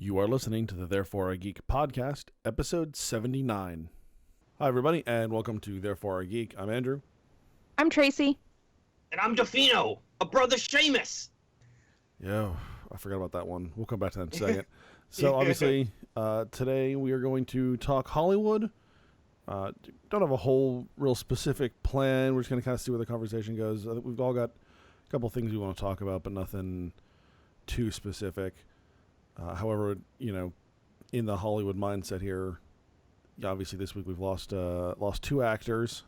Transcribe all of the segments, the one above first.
You are listening to the Therefore I Geek podcast, episode 79. Hi, everybody, and welcome to Therefore I Geek. I'm Andrew. I'm Tracy. And I'm Defino, a brother Seamus. Yeah, I forgot about that one. We'll come back to that in a second. So, obviously, today we are going to talk Hollywood. Don't have a whole real specific plan. We're just going to kind of see where the conversation goes. I think we've all got a couple things we want to talk about, but nothing too specific. However, you know, in the Hollywood mindset here, obviously this week we've lost two actors.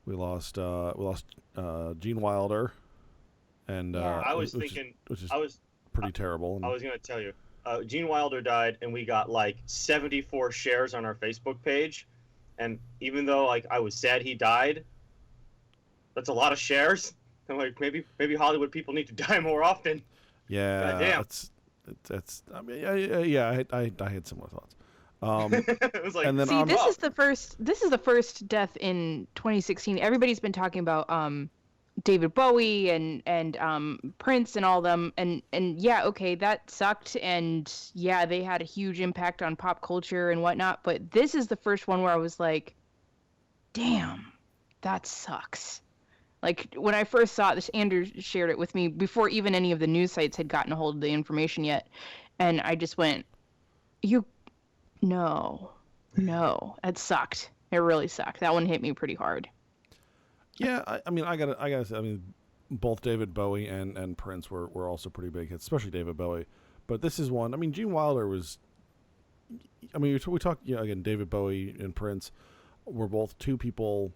We lost Gene Wilder, and which is pretty terrible. I was going to tell you, Gene Wilder died, and we got like 74 shares on our Facebook page. And even though like I was sad he died, that's a lot of shares. I'm like, maybe Hollywood people need to die more often. Yeah, goddamn. It's. I mean, yeah. I had similar thoughts. It was like, and then this is the first death in 2016. Everybody's been talking about David Bowie and Prince and all them, and yeah, okay, that sucked, and yeah, they had a huge impact on pop culture and whatnot. But this is the first one where I was like, damn, that sucks. Like, when I first saw this, Andrew shared it with me before even any of the news sites had gotten a hold of the information yet. And I just went, no, it sucked. It really sucked. That one hit me pretty hard. Yeah, I gotta say, I mean, both David Bowie and Prince were also pretty big hits, especially David Bowie. But this is one, I mean, Gene Wilder was, I mean, we talk, again, David Bowie and Prince were both two people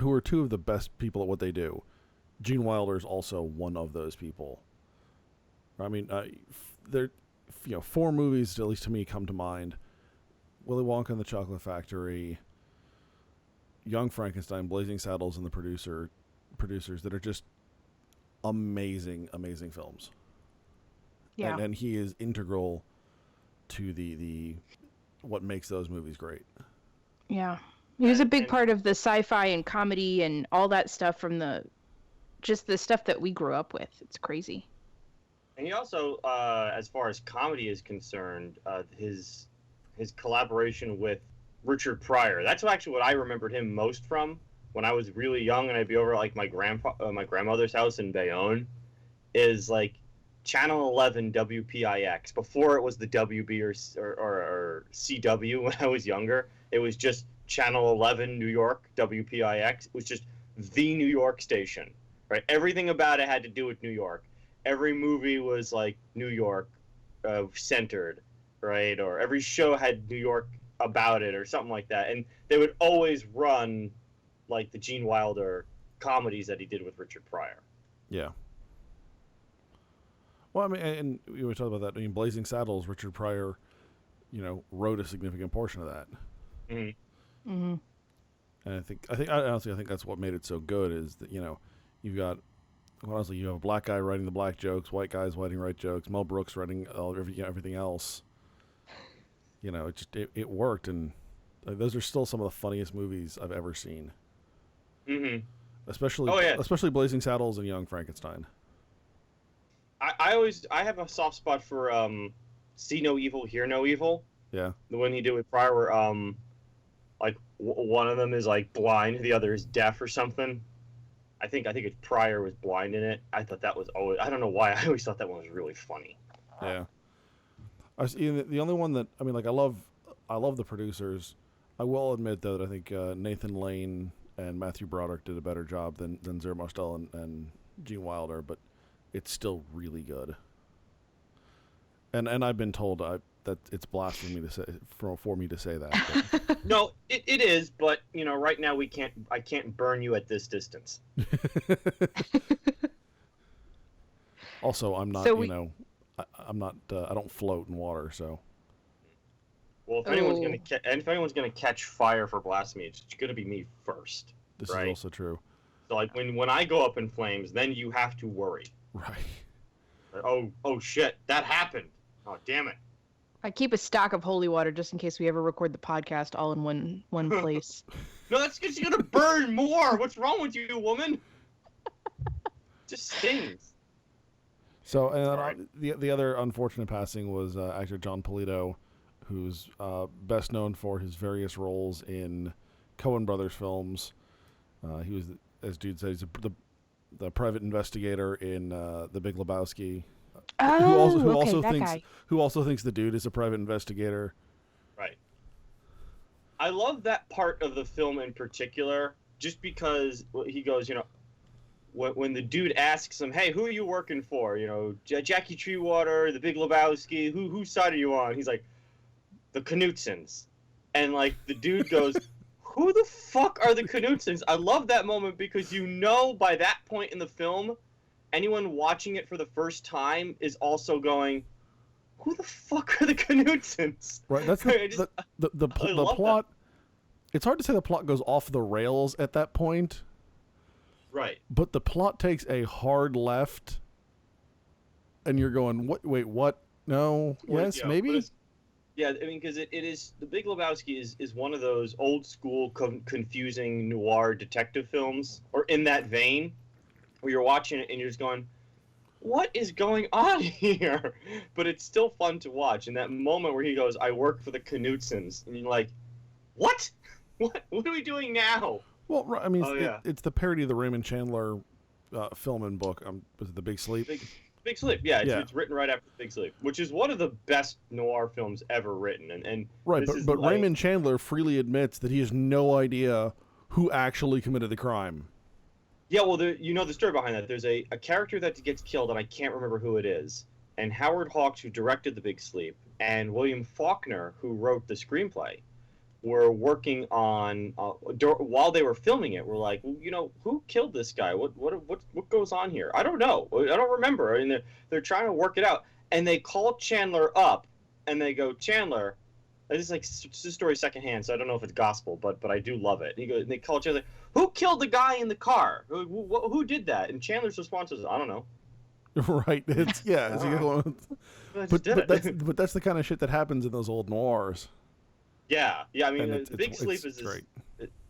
who are two of the best people at what they do. Gene Wilder is also one of those people. I mean, there, four movies, at least to me, come to mind: Willy Wonka and the Chocolate Factory, Young Frankenstein, Blazing Saddles, and the producers that are just amazing films. Yeah, and he is integral to the what makes those movies great. Yeah. He was a big part of the sci-fi and comedy and all that stuff from the stuff that we grew up with. It's crazy. And he also, as far as comedy is concerned, his collaboration with Richard Pryor. That's actually what I remembered him most from when I was really young, and I'd be over at, like, my grandmother's house in Bayonne. Is like Channel 11 WPIX. Before it was the WB or CW when I was younger. It was just Channel 11 New York, WPIX. It was just the New York station, right? Everything about it had to do with New York. Every movie was like New York centered, right? Or every show had New York about it or something like that. And they would always run like the Gene Wilder comedies that he did with Richard Pryor. Yeah. Well, I mean, and we were talking about that. I mean, Blazing Saddles, Richard Pryor, wrote a significant portion of that. Mm-hmm. Mm-hmm. And I think that's what made it so good is that, you've got, honestly, you have a black guy writing the black jokes, white guys writing white jokes, Mel Brooks writing everything else. It worked, and those are still some of the funniest movies I've ever seen. Mm-hmm. Especially Blazing Saddles and Young Frankenstein. I have a soft spot for See No Evil, Hear No Evil. Yeah. The one he did with Pryor where like one of them is like blind, the other is deaf or something. I think it's Pryor was blind in it. I thought that was always, I don't know why, I always thought that one was really funny. Yeah. The only one that, I mean, like, I love the producers. I will admit, though, that I think Nathan Lane and Matthew Broderick did a better job than Zero Mostel and Gene Wilder, but it's still really good. And I've been told that it's blasphemy to say for me to say that. No, it is, but right now I can't burn you at this distance. Also, I'm not, I'm not. I don't float in water, so. Well, if anyone's gonna catch fire for blasphemy, it's gonna be me first. This right? is also true. So, like, when I go up in flames, then you have to worry. Right. Like, oh shit, that happened. Oh, damn it. I keep a stock of holy water just in case we ever record the podcast all in one place. No, that's because you're gonna burn more. What's wrong with you, woman? Just stings. So, and then Right. the other unfortunate passing was actor John Polito, who's best known for his various roles in Coen Brothers films. He was, as dude said, he's the private investigator in The Big Lebowski. Oh, Who okay, also that thinks guy. who also thinks the dude is a private investigator. Right. I love that part of the film in particular, just because he goes, when the dude asks him, "Hey, who are you working for?" Jackie Treewater, The Big Lebowski. Whose side are you on? He's like, the Knutsons, and like the dude goes, "Who the fuck are the Knutsons?" I love that moment because by that point in the film, anyone watching it for the first time is also going, "Who the fuck are the Knutsons?" Right. That's the plot. That. It's hard to say the plot goes off the rails at that point. Right. But the plot takes a hard left, and you're going, "What? Wait, what? No, yes, maybe." Yeah, I mean, because it is The Big Lebowski is one of those old school confusing noir detective films, or in that vein, where you're watching it and you're just going, "What is going on here?" But it's still fun to watch. And that moment where he goes, "I work for the Knutsons," and you're like, "What? What are we doing now?" Well, I mean, yeah. it's the parody of the Raymond Chandler film and book. Was it The Big Sleep? Big Sleep, yeah, Yeah. It's written right after Big Sleep, which is one of the best noir films ever written. And Right, this but like, Raymond Chandler freely admits that he has no idea who actually committed the crime. Yeah, well, the story behind that. There's a character that gets killed, and I can't remember who it is. And Howard Hawks, who directed The Big Sleep, and William Faulkner, who wrote the screenplay, were working on while they were filming it. We're like, well, who killed this guy? What goes on here? I don't know. I don't remember. I mean, they're trying to work it out, and they call Chandler up, and they go, "Chandler." This is like it's a story secondhand, so I don't know if it's gospel, but I do love it. And they call Chandler, "Who killed the guy in the car? Who did that?" And Chandler's response is, "I don't know." Right. It's but that's the kind of shit that happens in those old noirs. Yeah. I mean, The Big Sleep is great.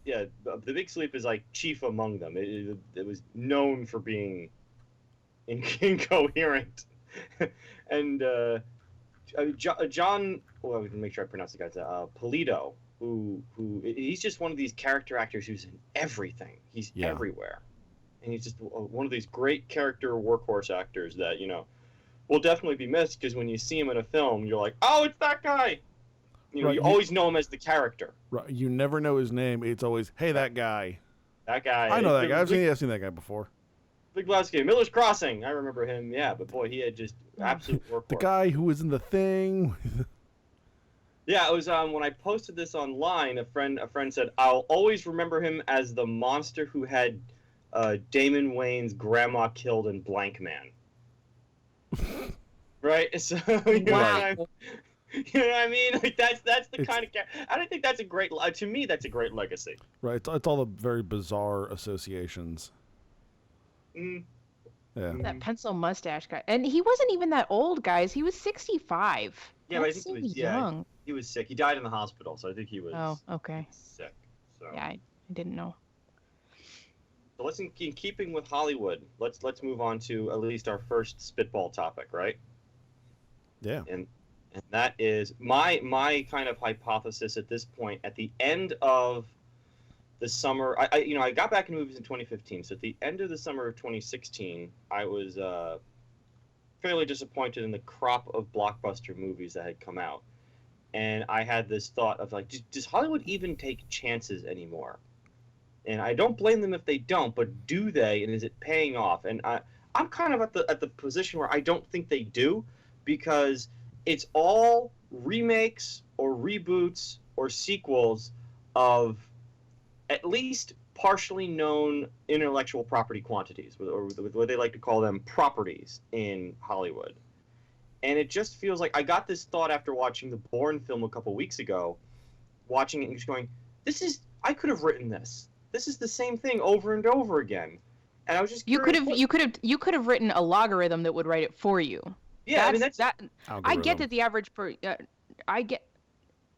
The Big Sleep is like chief among them. It was known for being incoherent, and John. Well, I can make sure I pronounce the guy's Polito, who he's just one of these character actors who's in everything. He's everywhere, and he's just one of these great character workhorse actors that will definitely be missed, because when you see him in a film, you're like, "Oh, it's that guy." Right, you always know him as the character. Right. You never know his name. It's always, "Hey, that guy." That guy. I know that guy. I've seen that guy before. Big Lebowski, Miller's Crossing. I remember him. Yeah, but boy, he had just absolute workhorse. The guy who was in The Thing. Yeah, it was when I posted this online. A friend said, "I'll always remember him as the monster who had Damon Wayans' grandma killed in Blank Man." Right. So Wow. You know what I mean? Like that's the kind of I don't think that's a great. To me, that's a great legacy. Right. It's all the very bizarre associations. Mm. Yeah. That pencil mustache guy, and he wasn't even that old, guys. He was 65. Yeah, but I That's think so he was young. he was sick. He died in the hospital, so I think he was. Oh, okay. Sick. So. Yeah, I didn't know. So let's in keeping with Hollywood. Let's move on to at least our first spitball topic, right? Yeah. And that is my kind of hypothesis at this point. At the end of the summer, I got back into movies in 2015. So at the end of the summer of 2016, I was fairly disappointed in the crop of blockbuster movies that had come out, and I had this thought of like, does Hollywood even take chances anymore? And I don't blame them if they don't, but do they? And is it paying off? And I'm kind of at the position where I don't think they do, because it's all remakes or reboots or sequels of at least partially known intellectual property quantities, or what they like to call them properties in Hollywood. And it just feels like I got this thought after watching the Bourne film a couple weeks ago, watching it and just going, I could have written this. This is the same thing over and over again. And I was just curious, you could have written a logarithm that would write it for you. Yeah, that's that. Algorithm. I get that the average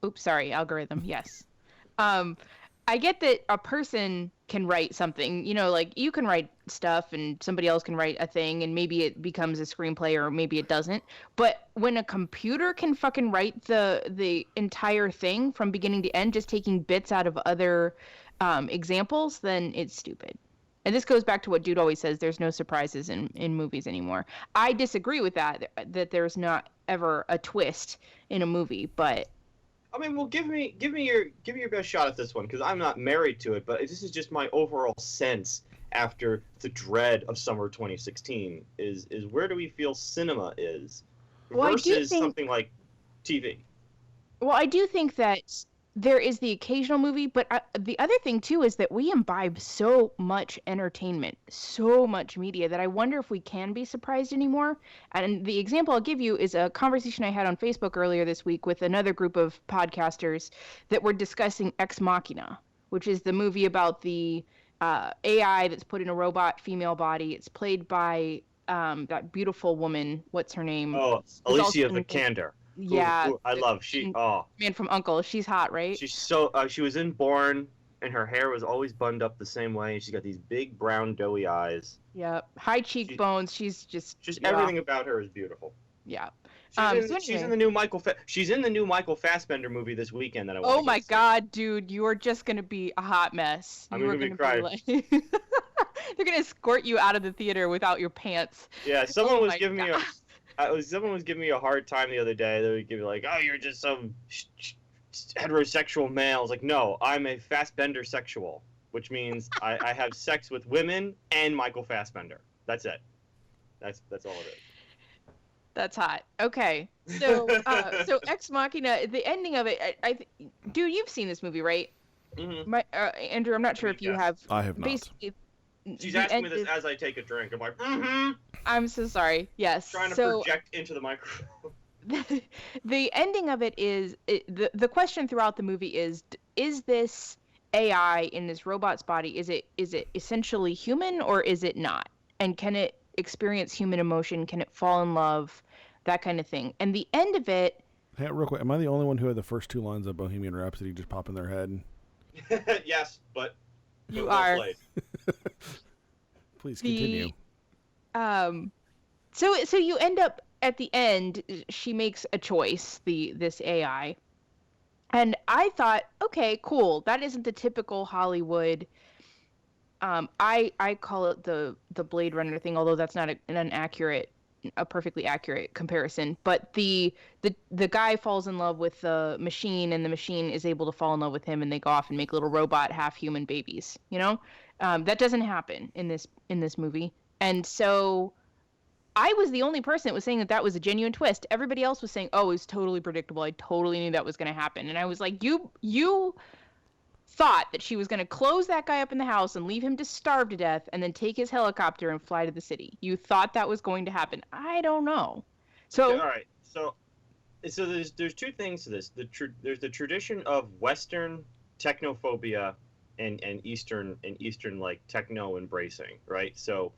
Oops, sorry, algorithm. Yes. I get that a person can write something, like you can write stuff and somebody else can write a thing and maybe it becomes a screenplay or maybe it doesn't. But when a computer can fucking write the entire thing from beginning to end, just taking bits out of other examples, then it's stupid. And this goes back to what Dude always says, there's no surprises in movies anymore. I disagree with that there's not ever a twist in a movie, but I mean, well, give me your best shot at this one, because I'm not married to it, but this is just my overall sense after the dread of summer 2016 is where do we feel cinema is versus something like TV? Well, I do think that there is the occasional movie, but the other thing too is that we imbibe so much entertainment, so much media that I wonder if we can be surprised anymore. And the example I'll give you is a conversation I had on Facebook earlier this week with another group of podcasters that were discussing Ex Machina, which is the movie about the AI that's put in a robot female body. It's played by that beautiful woman. What's her name? Oh, Alicia Vikander. Yeah, who I love. She Man from U.N.C.L.E. She's hot, right? She's so she was in Born, and her hair was always bunned up the same way. She's got these big brown doughy eyes. Yep, high cheekbones. She's just everything about her is beautiful. Yeah. She's in the new She's in the new Michael Fassbender movie this weekend that I want. Oh my God, dude, you are just gonna be a hot mess. I'm gonna be crying. They're gonna escort you out of the theater without your pants. Yeah, someone was giving me a hard time the other day. They would give me like, "Oh, you're just some heterosexual male." I was like, "No, I'm a Fassbender sexual, which means I have sex with women and Michael Fassbender. That's it. That's all it is." That's hot. Okay, so so Ex Machina, the ending of it, dude, you've seen this movie, right? Mm-hmm. Andrew, I'm not sure if you have. I have not. She's asking me this as I take a drink. I'm like, mm-hmm. I'm so sorry. Yes. Trying to project into the microphone. The ending of it is the question throughout the movie is this AI in this robot's body? Is it essentially human or is it not? And can it experience human emotion? Can it fall in love? That kind of thing. And the end of it. Hey, real quick, am I the only one who had the first two lines of Bohemian Rhapsody just pop in their head? Yes, but you are. Please continue. So you end up at the end. She makes a choice. This AI, and I thought, okay, cool. That isn't the typical Hollywood. I call it the Blade Runner thing, although that's not a perfectly accurate comparison. But the guy falls in love with the machine, and the machine is able to fall in love with him, and they go off and make little robot half human babies. That doesn't happen in this movie, and so I was the only person that was saying that was a genuine twist. Everybody else was saying, "Oh, it was totally predictable. I totally knew that was going to happen." And I was like, "You thought that she was going to close that guy up in the house and leave him to starve to death and then take his helicopter and fly to the city. You thought that was going to happen." I don't know. So all right. So there's two things to this. There's the tradition of Western technophobia and Eastern like techno embracing, right? So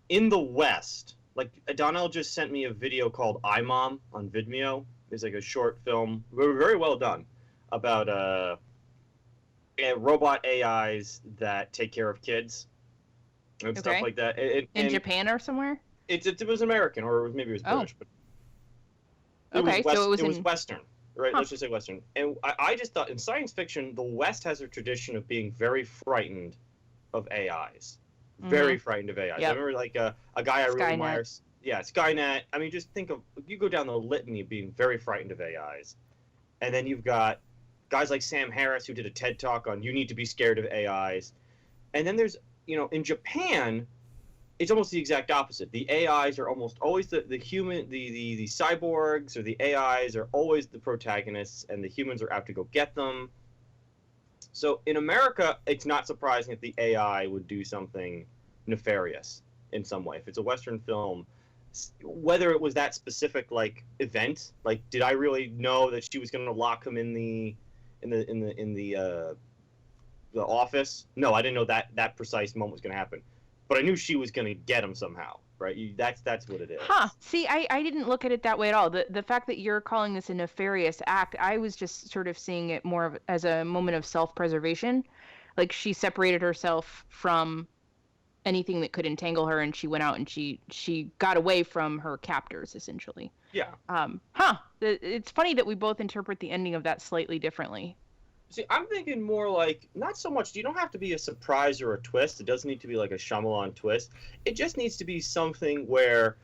in the West, like Donnell just sent me a video called iMom on Vimeo. It's like a short film, very well done, about robot AIs that take care of kids and stuff like that. In Japan or somewhere? It was American, or maybe it was British, but it was Western, right? Let's just say Western. And I just thought in science fiction, the West has a tradition of being very frightened of AIs. Very frightened of AIs. Yep. I remember like a guy I really admire. Yeah, Skynet. I mean, just think of, you go down the litany of being very frightened of AIs. And then you've got guys like Sam Harris who did a TED Talk on you need to be scared of AIs. And then there's, in Japan, it's almost the exact opposite. The AIs are almost always the human, the cyborgs or the AIs are always the protagonists, and the humans are out to go get them. So in America, it's not surprising if the AI would do something nefarious in some way. If it's a Western film, whether it was that specific like event, like did I really know that she was going to lock him in the office? No, I didn't know that precise moment was going to happen, but I knew she was going to get him somehow. right? That's what it is. Huh. See, I didn't look at it that way at all. The fact that you're calling this a nefarious act, I was just sort of seeing it more as a moment of self-preservation. Like she separated herself from anything that could entangle her, and she went out and she got away from her captors, essentially. Yeah. It's funny that we both interpret the ending of that slightly differently. See, I'm thinking more like, not so much, you don't have to be a surprise or a twist. It doesn't need to be like a Shyamalan twist. It just needs to be something where,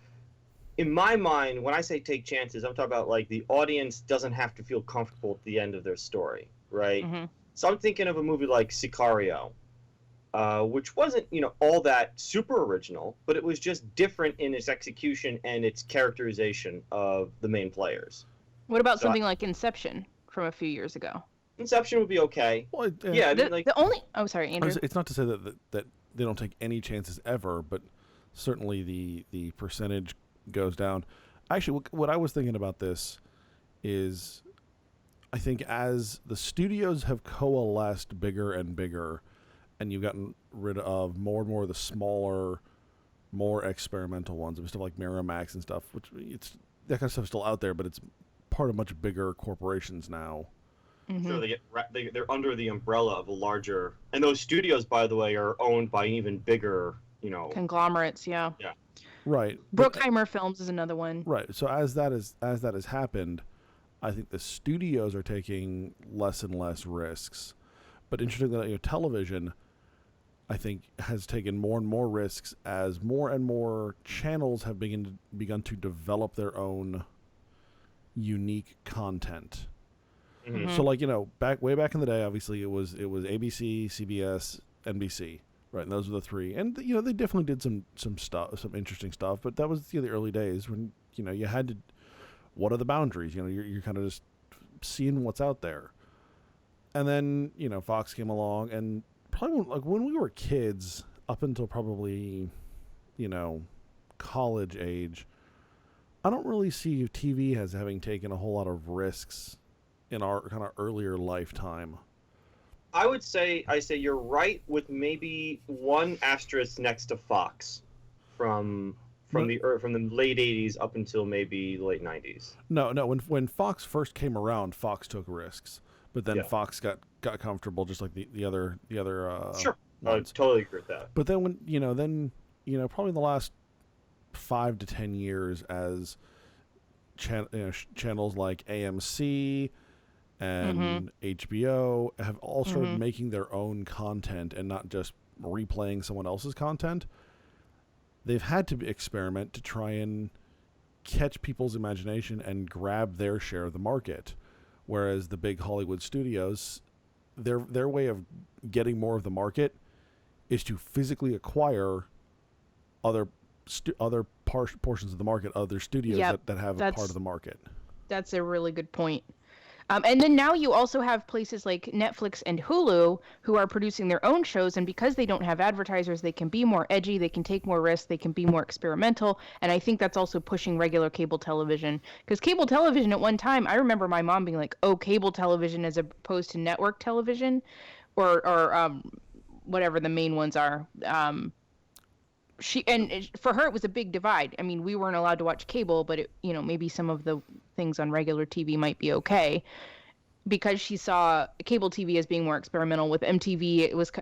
in my mind, when I say take chances, I'm talking about like the audience doesn't have to feel comfortable at the end of their story, right? Mm-hmm. So I'm thinking of a movie like Sicario, which wasn't, all that super original, but it was just different in its execution and its characterization of the main players. What about something like Inception from a few years ago? Inception would be okay. Well, yeah, the only. Oh, sorry, Andrew. It's not to say that they don't take any chances ever, but certainly the percentage goes down. Actually, what I was thinking about this is, I think as the studios have coalesced bigger and bigger, and you've gotten rid of more and more of the smaller, more experimental ones, stuff like Miramax and stuff, which that kind of stuff's still out there, but it's part of much bigger corporations now. Mm-hmm. So they're under the umbrella of a larger, and those studios, by the way, are owned by even bigger, conglomerates. Yeah. Yeah. Right. Bruckheimer Films is another one. Right. So as that has happened, I think the studios are taking less and less risks. But interestingly, television, I think, has taken more and more risks as more and more channels have begun to develop their own unique content. Mm-hmm. So, like, way back in the day, obviously it was ABC, CBS, NBC, right? And those were the three. And they definitely did some stuff, some interesting stuff. But that was the early days when you had to. What are the boundaries? You're kind of just seeing what's out there. And then Fox came along, and probably when we were kids, up until probably college age, I don't really see TV as having taken a whole lot of risks in our kind of earlier lifetime. I say you're right, with maybe one asterisk next to Fox from the late 80s up until maybe late 90s. No, when Fox first came around, Fox took risks, but then Fox got comfortable, just like the other Sure. I ones. totally agree with that. But then probably the last 5 to 10 years, as channels like AMC and HBO have all started making their own content and not just replaying someone else's content, they've had to experiment to try and catch people's imagination and grab their share of the market. Whereas the big Hollywood studios, their way of getting more of the market is to physically acquire other portions of the market, other studios that have a part of the market. That's a really good point. And then now you also have places like Netflix and Hulu who are producing their own shows, and because they don't have advertisers, they can be more edgy, they can take more risks, they can be more experimental, and I think that's also pushing regular cable television. Because cable television at one time, I remember my mom being like, oh, cable television as opposed to network television, or whatever the main ones are. For her, it was a big divide. I mean, we weren't allowed to watch cable, but maybe some of the things on regular TV might be okay, because she saw cable TV as being more experimental. With MTV, it was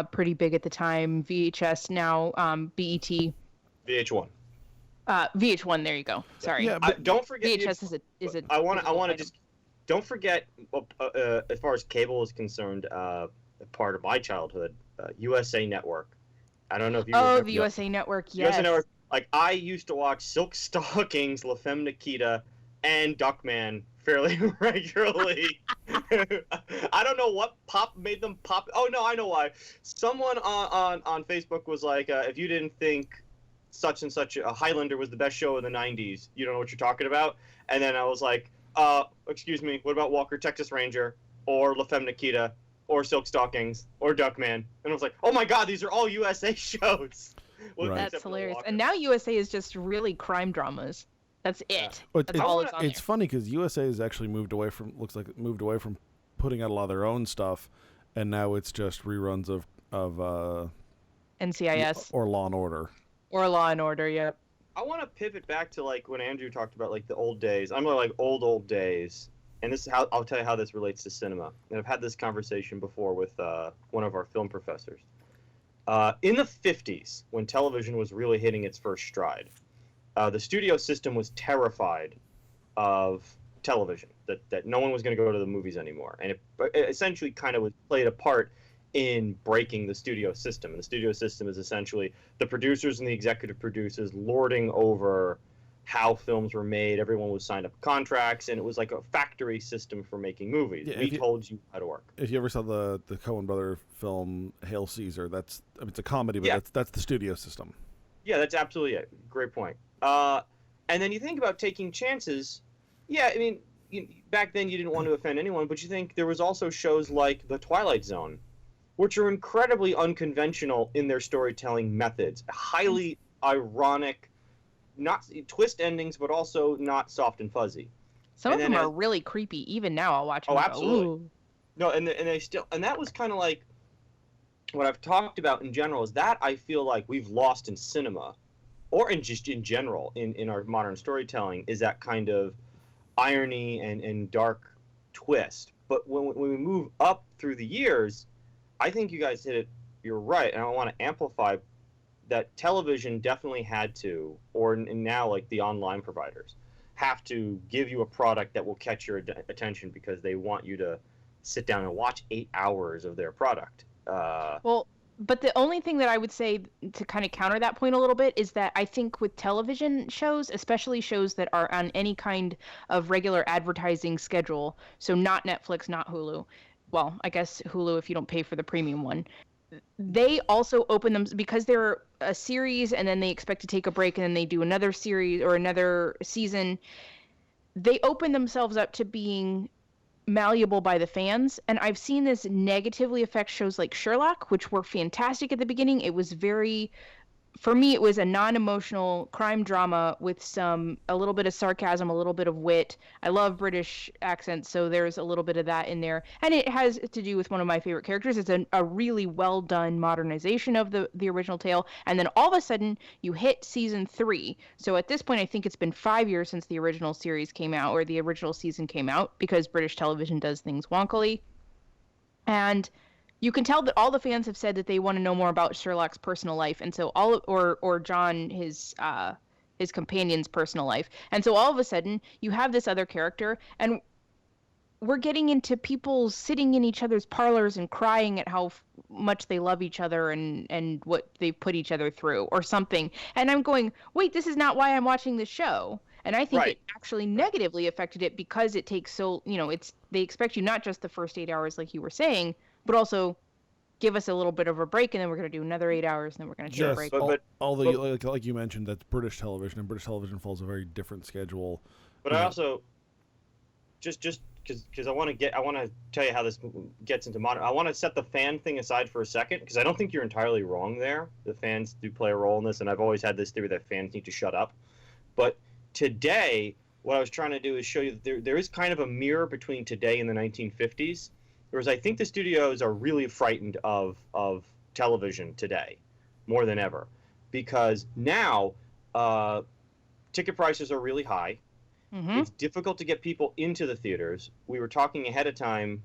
pretty big at the time. VHS, now BET. VH1. VH1. There you go. Sorry. Yeah, but don't forget VHS is a. I want to just don't forget, as far as cable is concerned, part of my childhood, USA Network. I don't know if you remember. The USA Network, yes. USA Network. Like, I used to watch Silk Stockings, La Femme Nikita, and Duckman fairly regularly. I don't know what made them pop. Oh, no, I know why. Someone on Facebook was like, if you didn't think such and such a Highlander was the best show in the 90s, you don't know what you're talking about. And then I was like, excuse me, what about Walker, Texas Ranger, or La Femme Nikita, or Silk Stockings, or Duckman? And I was like, oh my God, these are all USA shows. Right. That's hilarious. And now USA is just really crime dramas. That's it. Yeah. That's all it's on. It's funny because USA has actually moved away from putting out a lot of their own stuff, and now it's just reruns of NCIS or Law and Order. Or Law and Order, yep. I want to pivot back to like when Andrew talked about like the old days. I'm like old days, and this is how I'll tell you how this relates to cinema. And I've had this conversation before with one of our film professors. In the 50s, when television was really hitting its first stride, the studio system was terrified of television, that no one was going to go to the movies anymore, and it essentially kind of played a part in breaking the studio system. And the studio system is essentially the producers and the executive producers lording over how films were made. Everyone was signed up contracts, and it was like a factory system for making movies. Yeah, we told you how to work. If you ever saw the Coen brother film Hail Caesar, it's a comedy, but that's the studio system. Yeah, that's absolutely it. Great point. And then you think about taking chances. Yeah, I mean, back then you didn't want to offend anyone, but you think there was also shows like The Twilight Zone, which are incredibly unconventional in their storytelling methods, highly ironic, not twist endings, but also not soft and fuzzy. Some of them are really creepy. Even now, I'll watch them. Oh, absolutely. Ooh. No, and they still, and that was kind of like what I've talked about in general is that I feel like we've lost in cinema, or in just in general in our modern storytelling, is that kind of irony and dark twist. But when we move up through the years, I think you guys hit it. You're right, and I want to amplify that television definitely had to, or now like the online providers, have to give you a product that will catch your attention because they want you to sit down and watch 8 hours of their product. Well, but the only thing that I would say to kind of counter that point a little bit is that I think with television shows, especially shows that are on any kind of regular advertising schedule, so not Netflix, not Hulu, well, I guess Hulu if you don't pay for the premium one, they also open them because they're a series and then they expect to take a break and then they do another series or another season. They open themselves up to being malleable by the fans, and I've seen this negatively affect shows like Sherlock, which were fantastic at the beginning. It was very, for me, it was a non-emotional crime drama with a little bit of sarcasm, a little bit of wit. I love British accents, so there's a little bit of that in there. And it has to do with one of my favorite characters. It's a really well done modernization of the original tale. And then all of a sudden, you hit season 3. So at this point, I think it's been 5 years since the original series came out, or the original season came out, because British television does things wonkily. And you can tell that all the fans have said that they want to know more about Sherlock's personal life, and so or John, his companion's personal life, and so all of a sudden you have this other character, and we're getting into people sitting in each other's parlors and crying at how much they love each other and what they put each other through or something, and I'm going, wait, this is not why I'm watching this show. And I think it actually negatively affected it because it takes they expect you not just the first 8 hours like you were saying, but also give us a little bit of a break, and then we're going to do another 8 hours, and then we're going to take a break. Although, like you mentioned, that's British television, and British television follows a very different schedule. But I also, just because I want to tell you how this gets into modern. I want to set the fan thing aside for a second, because I don't think you're entirely wrong there. The fans do play a role in this, and I've always had this theory that fans need to shut up. But today, what I was trying to do is show you that there is kind of a mirror between today and the 1950s. Whereas I think the studios are really frightened of television today, more than ever, because now ticket prices are really high. Mm-hmm. It's difficult to get people into the theaters. We were talking ahead of time,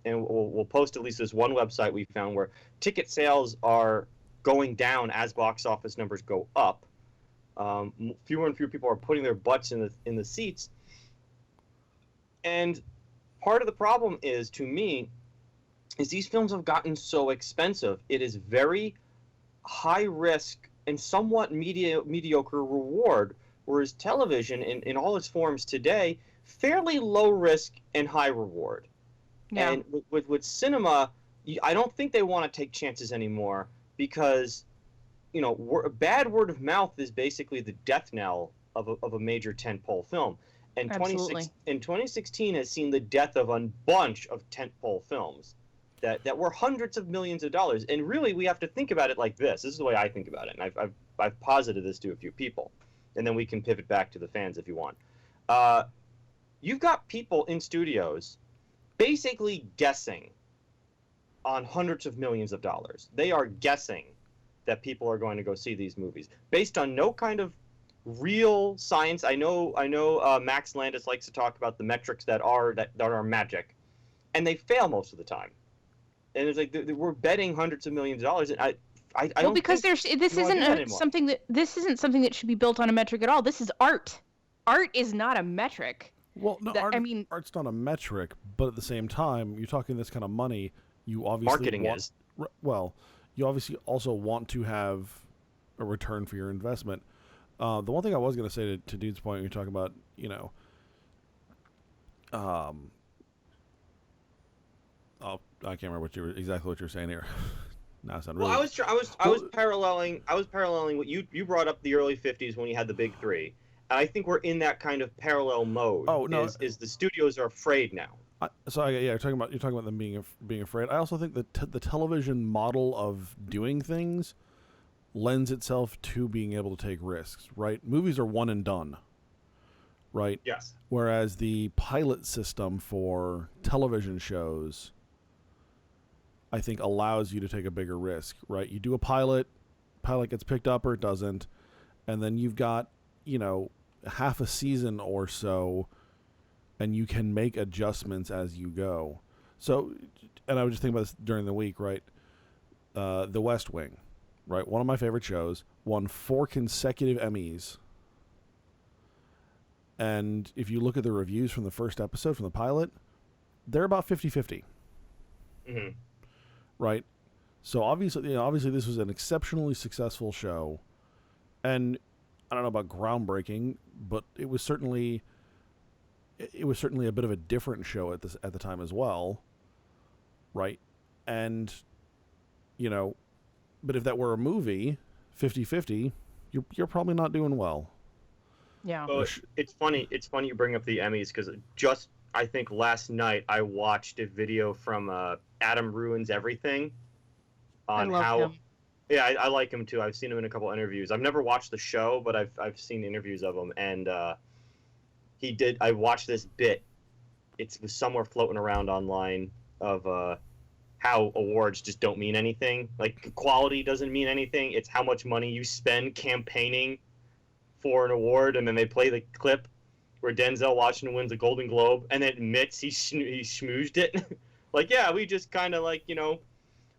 and we'll post at least this one website we found where ticket sales are going down as box office numbers go up. Fewer and fewer people are putting their butts in the seats, and part of the problem is, to me, is these films have gotten so expensive. It is very high risk and somewhat mediocre reward, whereas television in all its forms today, fairly low risk and high reward. Yeah. And with cinema, I don't think they want to take chances anymore because, bad word of mouth is basically the death knell of a major tentpole film. And 2016 has seen the death of a bunch of tentpole films that were hundreds of millions of dollars. And really, we have to think about it like this. This is the way I think about it. And I've posited this to a few people. And then we can pivot back to the fans if you want. You've got people in studios basically guessing on hundreds of millions of dollars. They are guessing that people are going to go see these movies based on no kind of real science. I know Max Landis likes to talk about the metrics that are magic, and they fail most of the time. And it's like we're betting hundreds of millions of dollars, and I don't because think this isn't something that should be built on a metric at all. This is art. Art is not a metric. Well, no, art's not a metric, but at the same time, you're talking this kind of money. You obviously marketing is. Well, you obviously also want to have a return for your investment. The one thing I was going to say to Dude's point, when you're talking about, I can't remember exactly what you're saying here. No, it's not really. Well, I was paralleling what you brought up the early '50s when you had the big three. And I think we're in that kind of parallel mode. Oh no, is the studios are afraid now. You're talking about them being afraid. I also think that the television model of doing things lends itself to being able to take risks. Right, movies are one and done. Right. Yes. Whereas the pilot system for television shows, I think, allows you to take a bigger risk. Right, you do a pilot gets picked up or it doesn't, and then you've got half a season or so, and you can make adjustments as you go. So, and I was just thinking about this during the week, right? The West Wing, right? One of my favorite shows, won 4 consecutive Emmys. And if you look at the reviews from the first episode, from the pilot, they're about 50-50. Mm-hmm. Right? So obviously this was an exceptionally successful show. And I don't know about groundbreaking, but it was certainly a bit of a different show at the time as well, right? And but if that were a movie, 50-50, you're probably not doing well. Yeah. Well, it's funny you bring up the Emmys, because just I think last night I watched a video from Adam Ruins Everything on how. Him. Yeah, I like him too. I've seen him in a couple interviews. I've never watched the show, but I've seen interviews of him, and I watched this bit. It was somewhere floating around online of how awards just don't mean anything. Like, quality doesn't mean anything. It's how much money you spend campaigning for an award, and then they play the clip where Denzel Washington wins a Golden Globe and then admits he schmoozed it. Like, yeah, we just kind of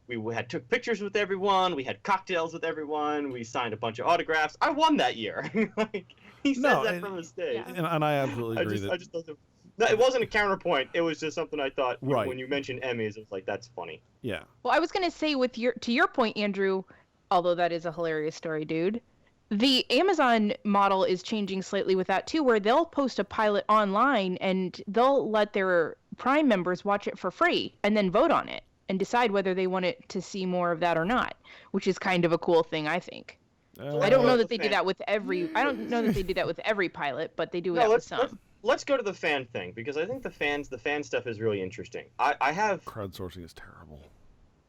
we took pictures with everyone. We had cocktails with everyone. We signed a bunch of autographs. I won that year. He says that from the stage. Yeah. And I absolutely agree. It wasn't a counterpoint. It was just something I thought. Right. When you mentioned Emmys, it was like, that's funny. Yeah. Well, I was gonna say to your point, Andrew, although that is a hilarious story, dude. The Amazon model is changing slightly with that too, where they'll post a pilot online and they'll let their Prime members watch it for free and then vote on it and decide whether they want it to see more of that or not, which is kind of a cool thing, I think. I don't know that they do that with every. I don't know that they do that with every pilot, but they do that with some. Let's go to the fan thing, because I think the fan stuff is really interesting. I have crowdsourcing is terrible.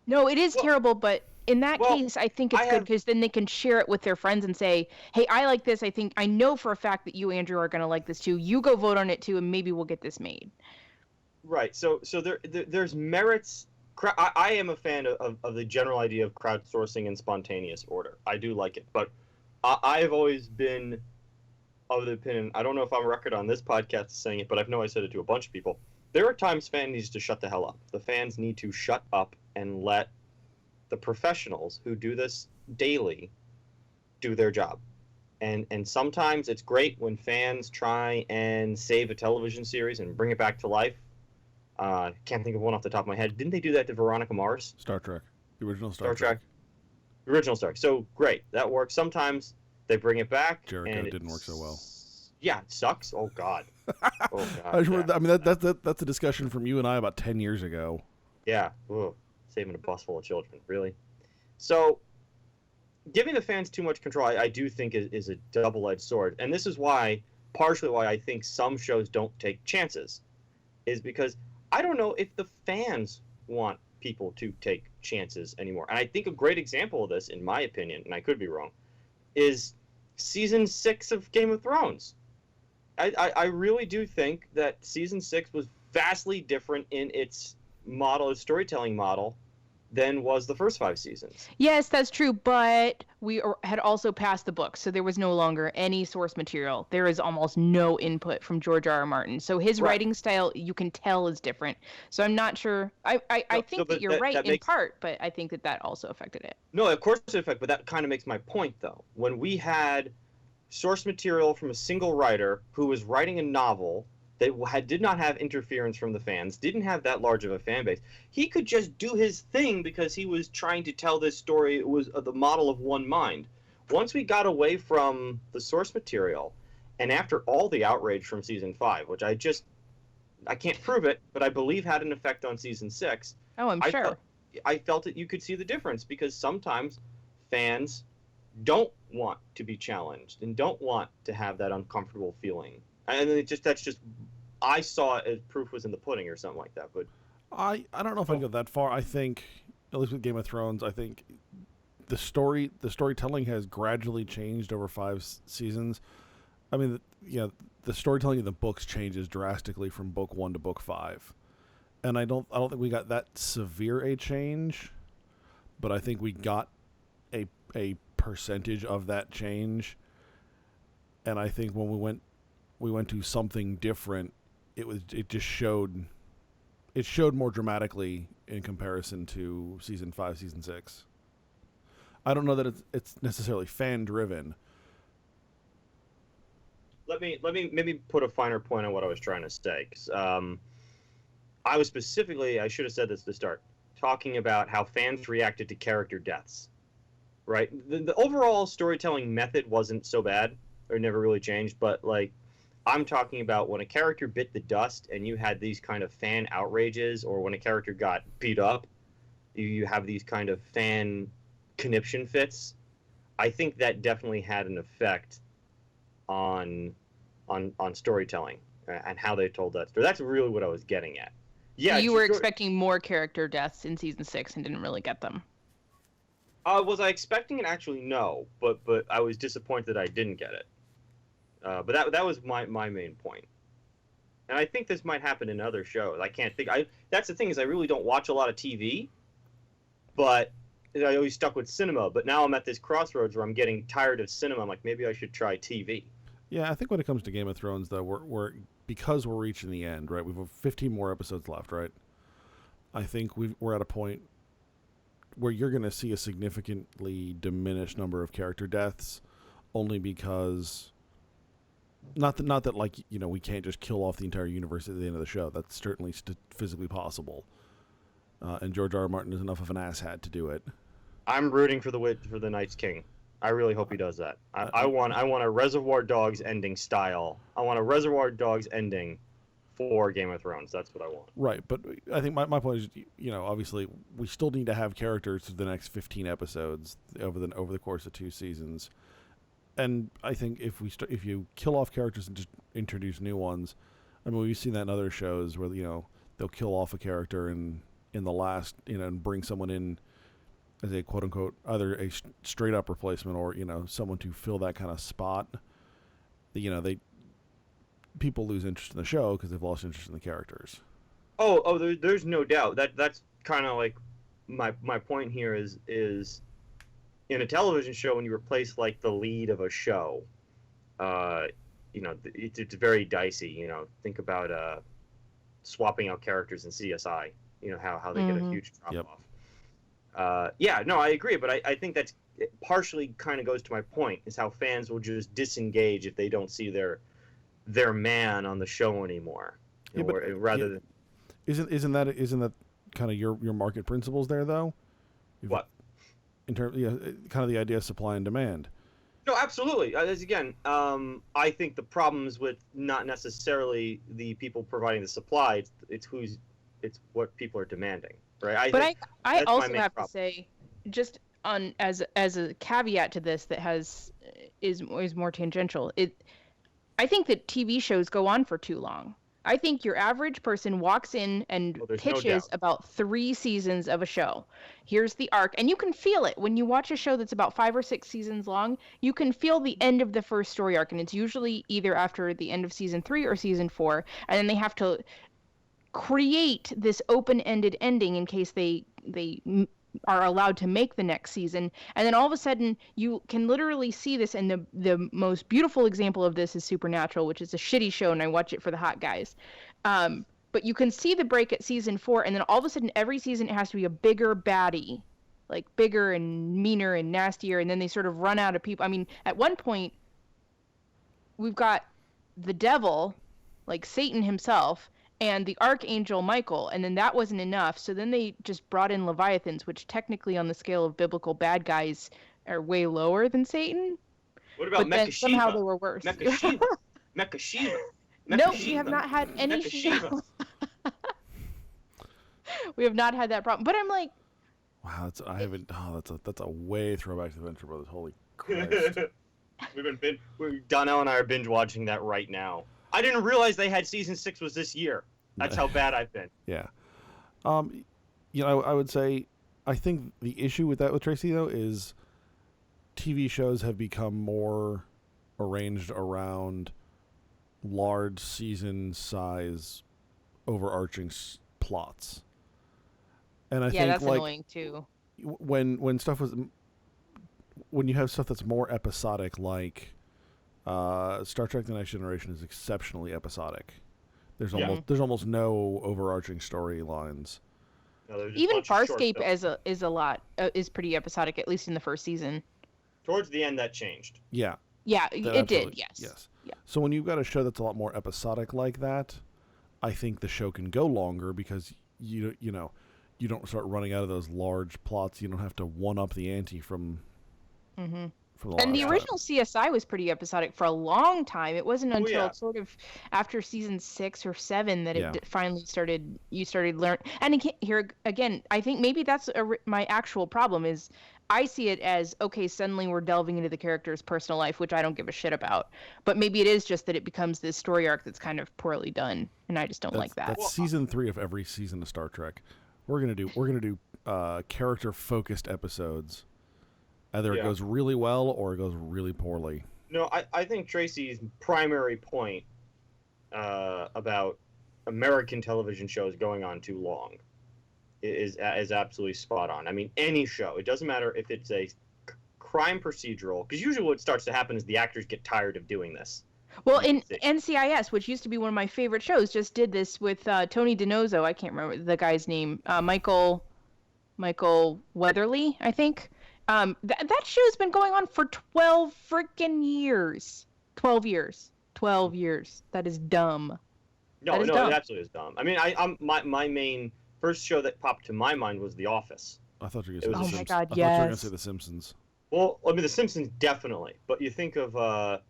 No, it is terrible, but in that case, I think it's good because then they can share it with their friends and say, "Hey, I like this. I know for a fact that you, Andrew, are going to like this too. You go vote on it too, and maybe we'll get this made." Right. So there's merits. I am a fan of the general idea of crowdsourcing and spontaneous order. I do like it, but I've always been of the opinion, I don't know if I'm a record on this podcast saying it, but I know I said it to a bunch of people. There are times fans need to shut the hell up. The fans need to shut up and let the professionals who do this daily do their job. And sometimes it's great when fans try and save a television series and bring it back to life. Can't think of one off the top of my head. Didn't they do that to Veronica Mars? Star Trek. The original Star Trek. The original Star Trek. So, great. That works. Sometimes they bring it back. Jericho didn't work so well. Yeah, it sucks. Oh, God. I mean, that's a discussion from you and I about 10 years ago. Yeah. Ugh. Saving a bus full of children. Really? So, giving the fans too much control, I do think is a double-edged sword. And this is partially why I think some shows don't take chances, is because I don't know if the fans want people to take chances anymore. And I think a great example of this, in my opinion, and I could be wrong, is season 6 of Game of Thrones. I really do think that season 6 was vastly different in its storytelling model, than was the first 5 seasons. Yes, that's true, but had also passed the book, so there was no longer any source material. There is almost no input from George R. R. Martin. So his Right. writing style, you can tell, is different. So I'm not sure. I think that you're right in part, but I think that also affected it. No, of course it affected, but that kind of makes my point, though. When we had source material from a single writer who was writing a novel that did not have interference from the fans, didn't have that large of a fan base. He could just do his thing because he was trying to tell this story. It was the model of one mind. Once we got away from the source material, and after all the outrage from season 5, which I can't prove it, but I believe had an effect on season 6. Oh, I'm sure. I felt that you could see the difference because sometimes fans don't want to be challenged and don't want to have that uncomfortable feeling. And I saw it as proof was in the pudding or something like that. But I don't know if I go that far. I think, at least with Game of Thrones, I think the storytelling has gradually changed over 5 seasons. I mean, the storytelling in the books changes drastically from book 1 to book 5, and I don't think we got that severe a change, but I think we got a percentage of that change, and I think when we went to something different, it showed more dramatically in comparison to season 5, season 6. I don't know that it's necessarily fan driven. Let me maybe put a finer point on what I was trying to say. 'Cause, I was specifically, I should have said this at the start, talking about how fans reacted to character deaths. Right? The overall storytelling method wasn't so bad, or never really changed, but like I'm talking about when a character bit the dust and you had these kind of fan outrages, or when a character got beat up, you have these kind of fan conniption fits. I think that definitely had an effect on storytelling and how they told that story. That's really what I was getting at. Yeah, so you were expecting more character deaths in season 6 and didn't really get them. Was I expecting it? Actually, no. But I was disappointed that I didn't get it. But that was my main point. And I think this might happen in other shows. I can't think. That's the thing, is I really don't watch a lot of TV, but I always stuck with cinema. But now I'm at this crossroads where I'm getting tired of cinema. I'm like, maybe I should try TV. Yeah, I think when it comes to Game of Thrones, though, because we're reaching the end, right? We have 15 more episodes left, right? I think we're at a point where you're going to see a significantly diminished number of character deaths, only because not that like, we can't just kill off the entire universe at the end of the show. That's certainly physically possible, and George R. R. Martin is enough of an asshat to do it. I'm rooting for the Night's King. I really hope he does that. I want a Reservoir Dogs ending style. I want a Reservoir Dogs ending for Game of Thrones. That's what I want. Right, but I think my point is, obviously we still need to have characters for the next 15 episodes over the course of 2 seasons. And I think if you kill off characters and just introduce new ones, I mean, we've seen that in other shows where they'll kill off a character in the last, and bring someone in as a quote unquote either a straight up replacement or someone to fill that kind of spot. People lose interest in the show because they've lost interest in the characters. There's no doubt that's kind of like my point here is in a television show, when you replace like the lead of a show, it's very dicey. Think about swapping out characters in CSI. How they get a huge drop off. I agree, but I think that's partially kind of goes to my point, is how fans will just disengage if they don't see their man on the show anymore. Isn't that kind of your market principles there though? What? In terms, kind of the idea of supply and demand. No, absolutely. As again, I think the problems with not necessarily the people providing the supply. It's what people are demanding, right? I also have to say, just on as a caveat to this that is more tangential. I think that TV shows go on for too long. I think your average person walks in and pitches about 3 seasons of a show. Here's the arc. And you can feel it. When you watch a show that's about 5 or 6 seasons long, you can feel the end of the first story arc. And it's usually either after the end of season 3 or season 4. And then they have to create this open-ended ending in case they are allowed to make the next season. And then all of a sudden you can literally see this, and the most beautiful example of this is Supernatural, which is a shitty show and I watch it for the hot guys. But you can see the break at season 4, and then all of a sudden every season it has to be a bigger baddie, like bigger and meaner and nastier, and then they sort of run out of people. I mean, at one point we've got the devil, like Satan himself, and the archangel Michael, and then that wasn't enough. So then they just brought in Leviathans, which technically on the scale of biblical bad guys are way lower than Satan. What about But then Mecha somehow Shiva? they were worse. Mecha Shiva. Mecha Shiva. No, we have not had any Mecha Shiva. Shiva. We have not had that problem. But I'm like, Wow, that's a way throwback to Venture Brothers. Holy Christ. Donnell and I are binge watching that right now. I didn't realize they had season 6 was this year. That's how bad I've been. Yeah. I would say, I think the issue with Tracy, though, is TV shows have become more arranged around large season size overarching plots. And I think that's like annoying too. when you have stuff that's more episodic, like Star Trek: The Next Generation is exceptionally episodic. There's almost no overarching storylines. No, Even Farscape is pretty episodic, at least in the first season. Towards the end, that changed. Yeah. Yeah, it did. Yes. Yeah. So when you've got a show that's a lot more episodic like that, I think the show can go longer because you don't start running out of those large plots. You don't have to one up the ante from. Mm-hmm. From And the original CSI was pretty episodic for a long time. It wasn't until sort of after season 6 or 7 that it finally started. You started learn. And here again, I think maybe that's my actual problem is I see it as, okay, suddenly we're delving into the character's personal life, which I don't give a shit about. But maybe it is just that it becomes this story arc that's kind of poorly done, and I just don't like that. That's season 3 of every season of Star Trek. We're gonna do character focused episodes. Either it goes really well or it goes really poorly. No, I think Tracy's primary point about American television shows going on too long is absolutely spot on. I mean, any show. It doesn't matter if it's a crime procedural, because usually what starts to happen is the actors get tired of doing this. Well, in NCIS, which used to be one of my favorite shows, just did this with Tony DiNozzo. I can't remember the guy's name. Michael Weatherly, I think. That show's been going on for 12 freaking years. 12 years. 12 years. That is dumb. No, it absolutely is dumb. I mean, my main first show that popped to my mind was The Office. I thought you were going to say The Simpsons. Oh my God, I thought you were going to yes. say The Simpsons. Well, I mean, The Simpsons definitely, but you think of a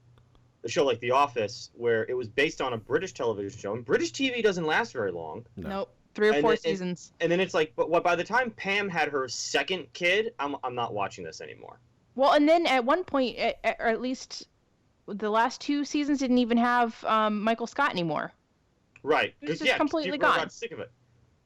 show like The Office, where it was based on a British television show, and British TV doesn't last very long. No. Nope. 3 or 4 seasons. And then it's like, but by the time Pam had her second kid, I'm not watching this anymore. Well, and then at one point, or at least the last 2 seasons, didn't even have Michael Scott anymore. Right. It's just completely gone. Got sick of it.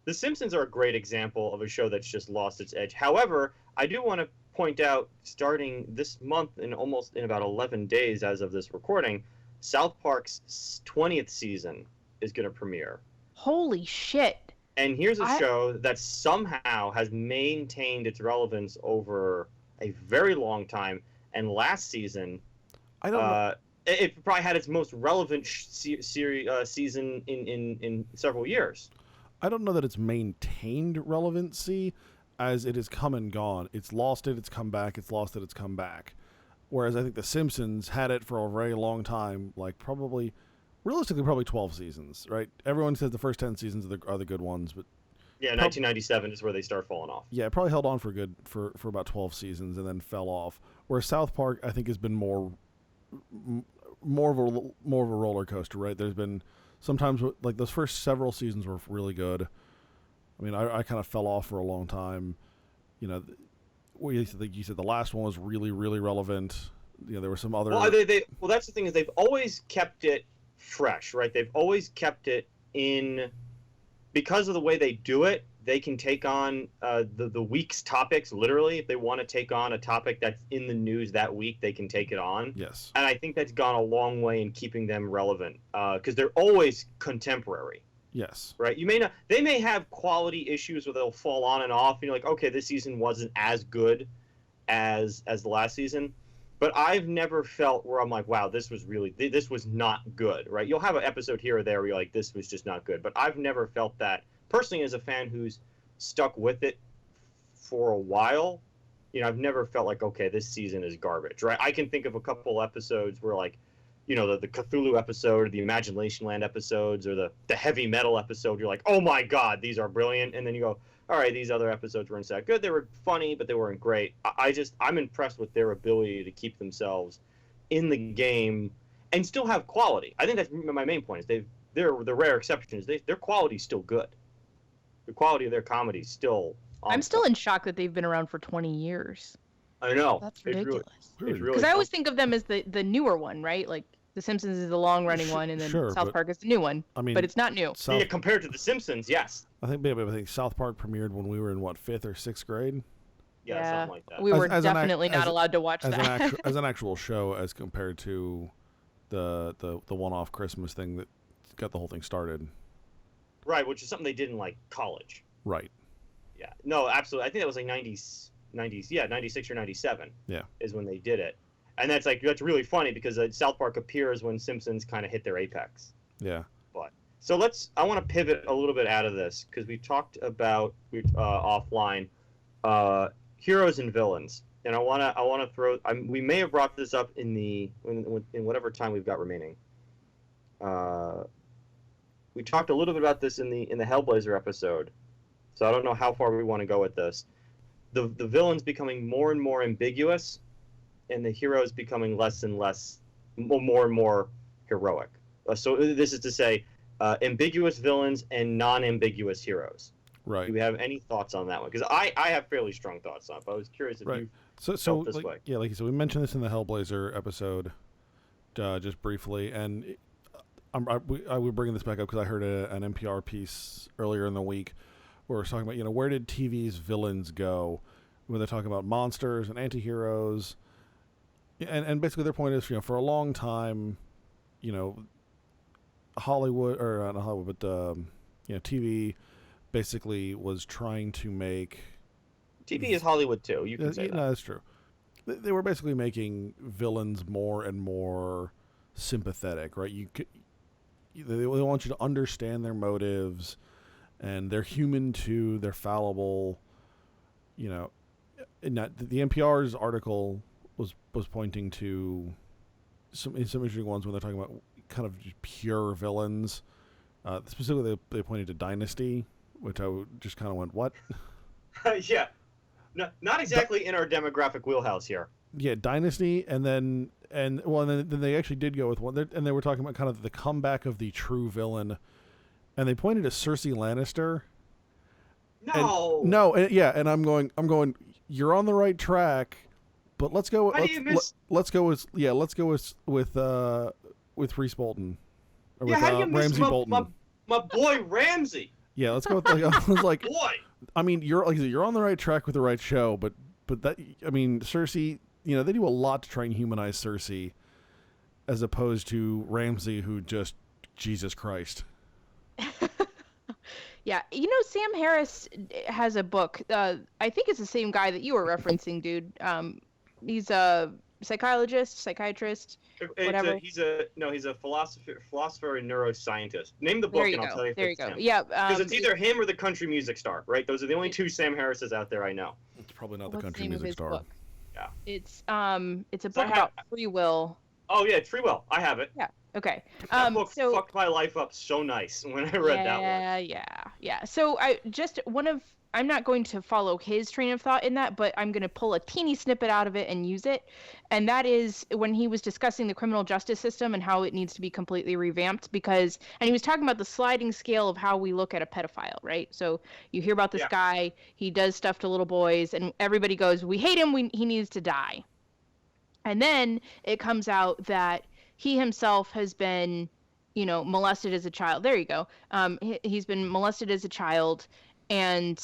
The Simpsons are a great example of a show that's just lost its edge. However, I do want to point out, starting this month, in about 11 days as of this recording, South Park's 20th season is going to premiere. Holy shit. And here's a show that somehow has maintained its relevance over a very long time. And last season, I don't know. It probably had its most relevant season in several years. I don't know that it's maintained relevancy as it has come and gone. It's lost it, it's come back. It's lost it, it's come back. Whereas I think The Simpsons had it for a very long time, like realistically, probably 12 seasons, right? Everyone says the first 10 seasons are the good ones, but yeah, 1997 is where they start falling off. Yeah, it probably held on for about 12 seasons and then fell off. Whereas South Park, I think, has been more of a roller coaster, right? There's been sometimes like those first several seasons were really good. I mean, I kind of fell off for a long time. You know, you said the last one was really, really relevant. You know, there were some other. Well, that's the thing is they've always kept it fresh, right? They've always kept it in, because of the way they do it. They can take on the week's topics, literally. If they want to take on a topic that's in the news that week, they can take it on. Yes. And I think that's gone a long way in keeping them relevant, because they're always contemporary. Yes. Right? You may not. They may have quality issues where they'll fall on and off. And you're like, okay, this season wasn't as good as the last season. But I've never felt where I'm like, wow, this was not good, right? You'll have an episode here or there where you're like, this was just not good. But I've never felt that personally as a fan who's stuck with it for a while. I've never felt like, okay, this season is garbage, right? I can think of a couple episodes where like, the Cthulhu episode or the Imagination Land episodes or the heavy metal episode, you're like, oh my God, these are brilliant. And then you go, all right, these other episodes weren't that good. They were funny, but they weren't great. I'm impressed with their ability to keep themselves in the game and still have quality. I think that's my main point is they're the rare exceptions. Their quality's still good. The quality of their comedy is still I'm still in shock that they've been around for 20 years. I know. That's ridiculous. It's really Because I always think of them as the newer one, right? Like The Simpsons is the long-running one, and then South Park is the new one. I mean, but it's not new. Yeah, compared to The Simpsons, yes. I think South Park premiered when we were in, 5th or 6th grade? Yeah, something like that. We were definitely not allowed to watch that. As an actual show as compared to the one-off Christmas thing that got the whole thing started. Right, which is something they did in, college. Right. Yeah. No, absolutely. I think that was 96 or 97 is when they did it. And that's really funny because South Park appears when Simpsons kind of hit their apex. Yeah. So I want to pivot a little bit out of this because we talked about offline heroes and villains, and I want to throw. We may have brought this up in whatever time we've got remaining. We talked a little bit about this in the Hellblazer episode, so I don't know how far we want to go with this. The villains becoming more and more ambiguous, and the heroes becoming less and less, more and more heroic. So this is to say, ambiguous villains and non-ambiguous heroes. Right. Do we have any thoughts on that one? Because I have fairly strong thoughts on it, but I was curious if you felt this way. Yeah, like you said, we mentioned this in the Hellblazer episode, just briefly, and I would bring this back up because I heard an NPR piece earlier in the week where it was talking about, where did TV's villains go when they're talking about monsters and anti-heroes. And basically their point is, for a long time, Hollywood, or not Hollywood, but, TV basically was trying to make... TV is Hollywood too, you can say that. No, that's true. They were basically making villains more and more sympathetic, right? They want you to understand their motives, and they're human too, they're fallible, And the NPR's article was pointing to some interesting ones when they're talking about kind of pure villains. Specifically, they pointed to Dynasty, which I just kind of went, what? Yeah. No, not exactly in our demographic wheelhouse here. Yeah, Dynasty, and then they actually did go with one, and they were talking about kind of the comeback of the true villain, and they pointed to Cersei Lannister. No. And I'm going. You're on the right track, but let's go. Let's go with Reese Bolton. Or with, how do you miss Ramsay Bolton? My boy Ramsay. Yeah, let's go with I was like, boy. I mean, you're on the right track with the right show, but that, I mean, Cersei, they do a lot to try and humanize Cersei, as opposed to Ramsay, who just, Jesus Christ. Yeah, Sam Harris has a book. I think it's the same guy that you were referencing, dude. He's a psychiatrist, whatever. He's a philosopher and neuroscientist. Name the book and I'll tell you if it's him. Yeah, because it's either him or the country music star, right? Those are the only two Sam Harrises out there I know. It's probably not the country music star. Book? Yeah. It's a book about free will. Oh yeah, it's Free Will. I have it. Yeah. Okay. That book fucked my life up so nice when I read that one. Yeah. So I'm not going to follow his train of thought in that, but I'm going to pull a teeny snippet out of it and use it. And that is when he was discussing the criminal justice system and how it needs to be completely revamped and he was talking about the sliding scale of how we look at a pedophile, right? So you hear about this guy, he does stuff to little boys, and everybody goes, we hate him, he needs to die. And then it comes out that he himself has been, molested as a child. There you go. He's been molested as a child, and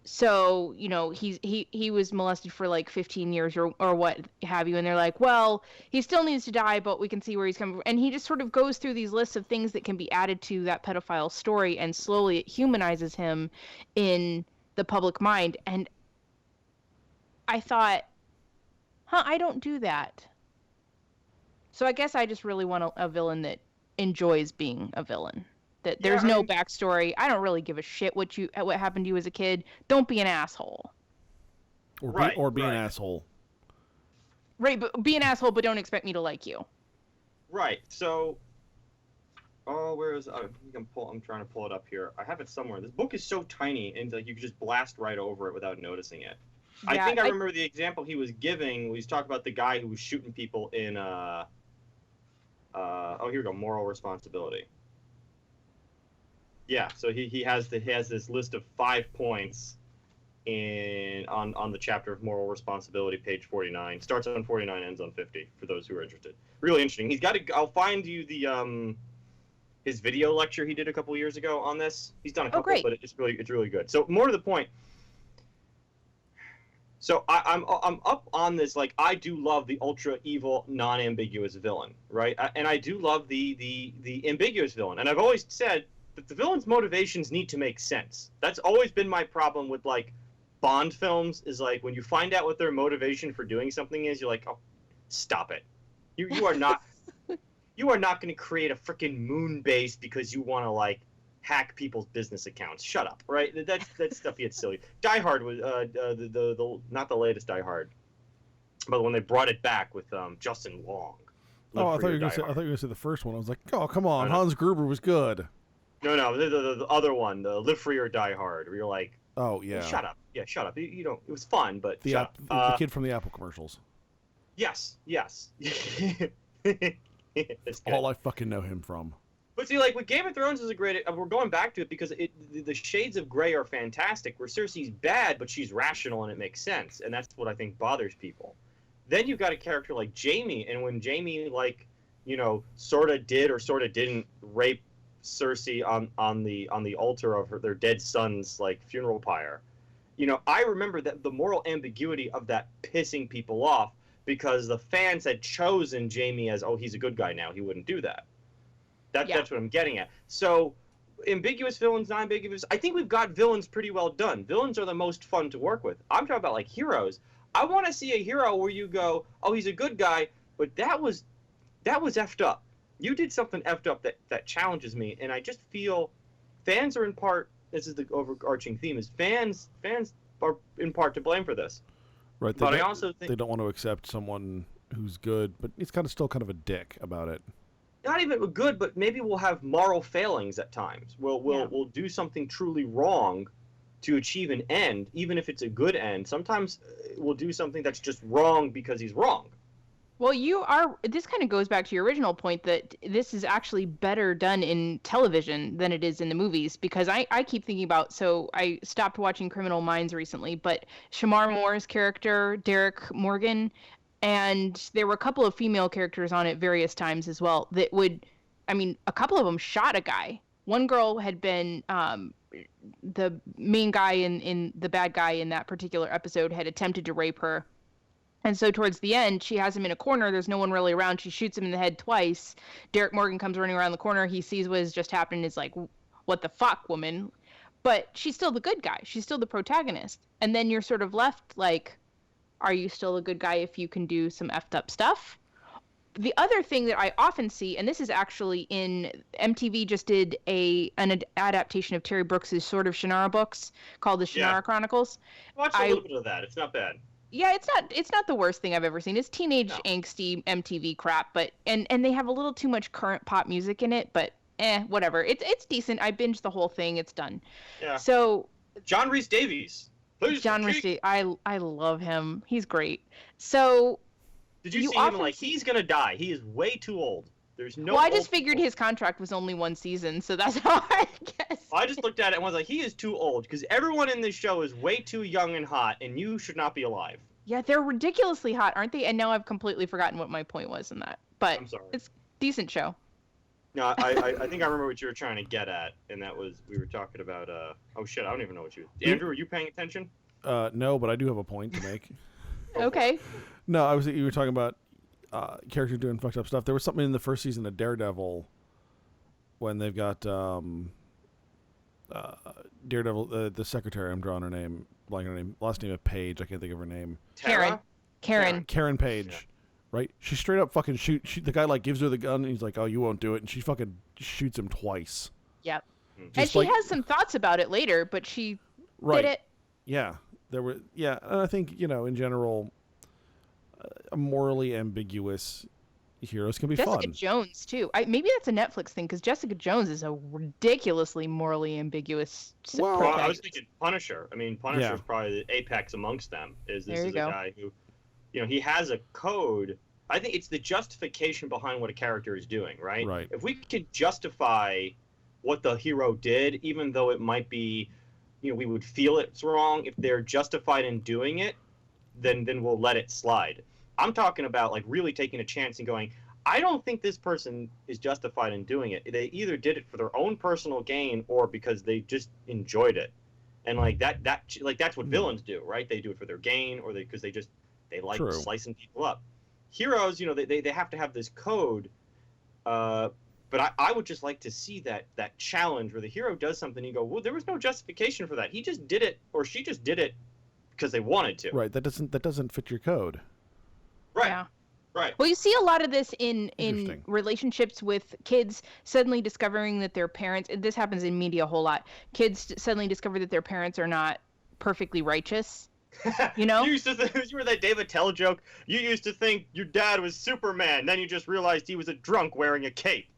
so he was molested for like 15 years or what have you, and they're like, well, he still needs to die, but we can see where he's coming from. And he just sort of goes through these lists of things that can be added to that pedophile story, and slowly it humanizes him in the public mind. And I thought, I don't do that. So I guess I just really want a villain that enjoys being a villain. That there's no backstory. I don't really give a shit what happened to you as a kid. Don't be an asshole. Or be an asshole. Right, but be an asshole, but don't expect me to like you. Right. So, where is? I'm trying to pull it up here. I have it somewhere. This book is so tiny, and like you could just blast right over it without noticing it. Yeah, I think I remember the example he was giving. He was talking about the guy who was shooting people in. Here we go. Moral responsibility. Yeah, so he has this list of 5 points on the chapter of moral responsibility, page 49. Starts on 49, ends on 50. For those who are interested, really interesting. He's got I'll find you the his video lecture he did a couple years ago on this. He's done a couple, but it's really good. So more to the point. So I'm up on this. Like, I do love the ultra evil, non-ambiguous villain, right? And I do love the ambiguous villain. And I've always said that the villain's motivations need to make sense. That's always been my problem with, like, Bond films, is like when you find out what their motivation for doing something is, you're like, oh, stop it. You are not you are not going to create a freaking moon base because you want to, like, hack people's business accounts. Shut up, right? That stuff gets silly. Die Hard was the not the latest Die Hard, but when they brought it back with Justin Long. Oh, I thought you were gonna say the first one. I was like, oh, come on, Hans Gruber was good. No, the other one, the Live Free or Die Hard, where you're like, oh yeah, shut up, yeah, shut up. You don't. It was fun, but the kid from the Apple commercials. Yes. All I fucking know him from. But see, like, with Game of Thrones is a great. We're going back to it because the shades of gray are fantastic. Where Cersei's bad, but she's rational and it makes sense, and that's what I think bothers people. Then you've got a character like Jaime, and when Jaime, like, sort of did or sort of didn't rape Cersei on the altar of their dead son's, like, funeral pyre. I remember that the moral ambiguity of that pissing people off because the fans had chosen Jaime as, oh, he's a good guy now, he wouldn't do that. That's what I'm getting at. So, ambiguous villains, non-ambiguous. I think we've got villains pretty well done. Villains are the most fun to work with. I'm talking about, like, heroes. I want to see a hero where you go, oh, he's a good guy, but that was effed up. You did something effed up that challenges me, and I just feel fans are in part. This is the overarching theme: is fans are in part to blame for this. Right, but I also think they don't want to accept someone who's good, but he's still kind of a dick about it. Not even good, but maybe we'll have moral failings at times. We'll do something truly wrong to achieve an end, even if it's a good end. Sometimes we'll do something that's just wrong because he's wrong. Well, this kind of goes back to your original point that this is actually better done in television than it is in the movies, because I keep thinking about, so I stopped watching Criminal Minds recently, but Shamar Moore's character, Derek Morgan, and there were a couple of female characters on it various times as well that a couple of them shot a guy. One girl had been, the main guy in the bad guy in that particular episode had attempted to rape her. And so towards the end, she has him in a corner. There's no one really around. She shoots him in the head twice. Derek Morgan comes running around the corner. He sees what has just happened and is like, what the fuck, woman? But she's still the good guy. She's still the protagonist. And then you're sort of left like, are you still a good guy if you can do some effed up stuff? The other thing that I often see, and this is actually in MTV just did an adaptation of Terry Brooks's Sword of Shannara books called the Shannara Chronicles. Watch a little bit of that. It's not bad. Yeah, it's not the worst thing I've ever seen. It's teenage angsty MTV crap, but and they have a little too much current pop music in it, but whatever. It's decent. I binged the whole thing. It's done. Yeah. So John Rhys Davies. John Rhys Davies. I love him. He's great. So did you see him like he's gonna die? He is way too old. There's no. Well, I just figured his contract was only 1 season, so that's how I guess. I just looked at it and was like, he is too old because everyone in this show is way too young and hot, and you should not be alive. Yeah, they're ridiculously hot, aren't they? And now I've completely forgotten what my point was in that. But I'm sorry. It's a decent show. No, I think I remember what you were trying to get at, and that was we were talking about. Oh shit, I don't even know what you. Andrew, are you paying attention? No, but I do have a point to make. Okay. No, you were talking about characters doing fucked up stuff. There was something in the first season of Daredevil when they've got Daredevil, the secretary. I'm drawing her name, blanking her name. Last name of Page. I can't think of her name. Tara? Karen. Page. Yeah. Right? She straight up fucking the guy like gives her the gun and he's like, "Oh, you won't do it," and she fucking shoots him twice. Yep. Mm. And Just she like- has some thoughts about it later, but she Right? did it. Yeah. And I think in general, morally ambiguous heroes can be Jessica fun. Jones too. Maybe that's a Netflix thing because Jessica Jones is a ridiculously morally ambiguous. Well, Well, I was protagonist. thinking Punisher. I mean, Punisher's Yeah. probably the apex amongst them. This There is you a go. guy who, he has a code. I think it's the justification behind what a character is doing, right? Right. If we could justify what the hero did, even though it might be, we would feel it's wrong. If they're justified in doing it, then we'll let it slide. I'm talking about like really taking a chance and going, I don't think this person is justified in doing it. They either did it for their own personal gain or because they just enjoyed it. And like that's what villains do, right? They do it for their gain or because they like True. slicing people up. Heroes, they have to have this code. But I would just like to see that challenge where the hero does something and you go, well, there was no justification for that. He just did it or she just did it because they wanted to. Right. That doesn't fit your code. Right. Yeah. Right. Well, you see a lot of this in Interesting. relationships with kids suddenly discovering that their parents. This happens in media a whole lot. Kids suddenly discover that their parents are not perfectly righteous. You know? You used to think, you were that David Tell joke. You used to think your dad was Superman. Then you just realized he was a drunk wearing a cape.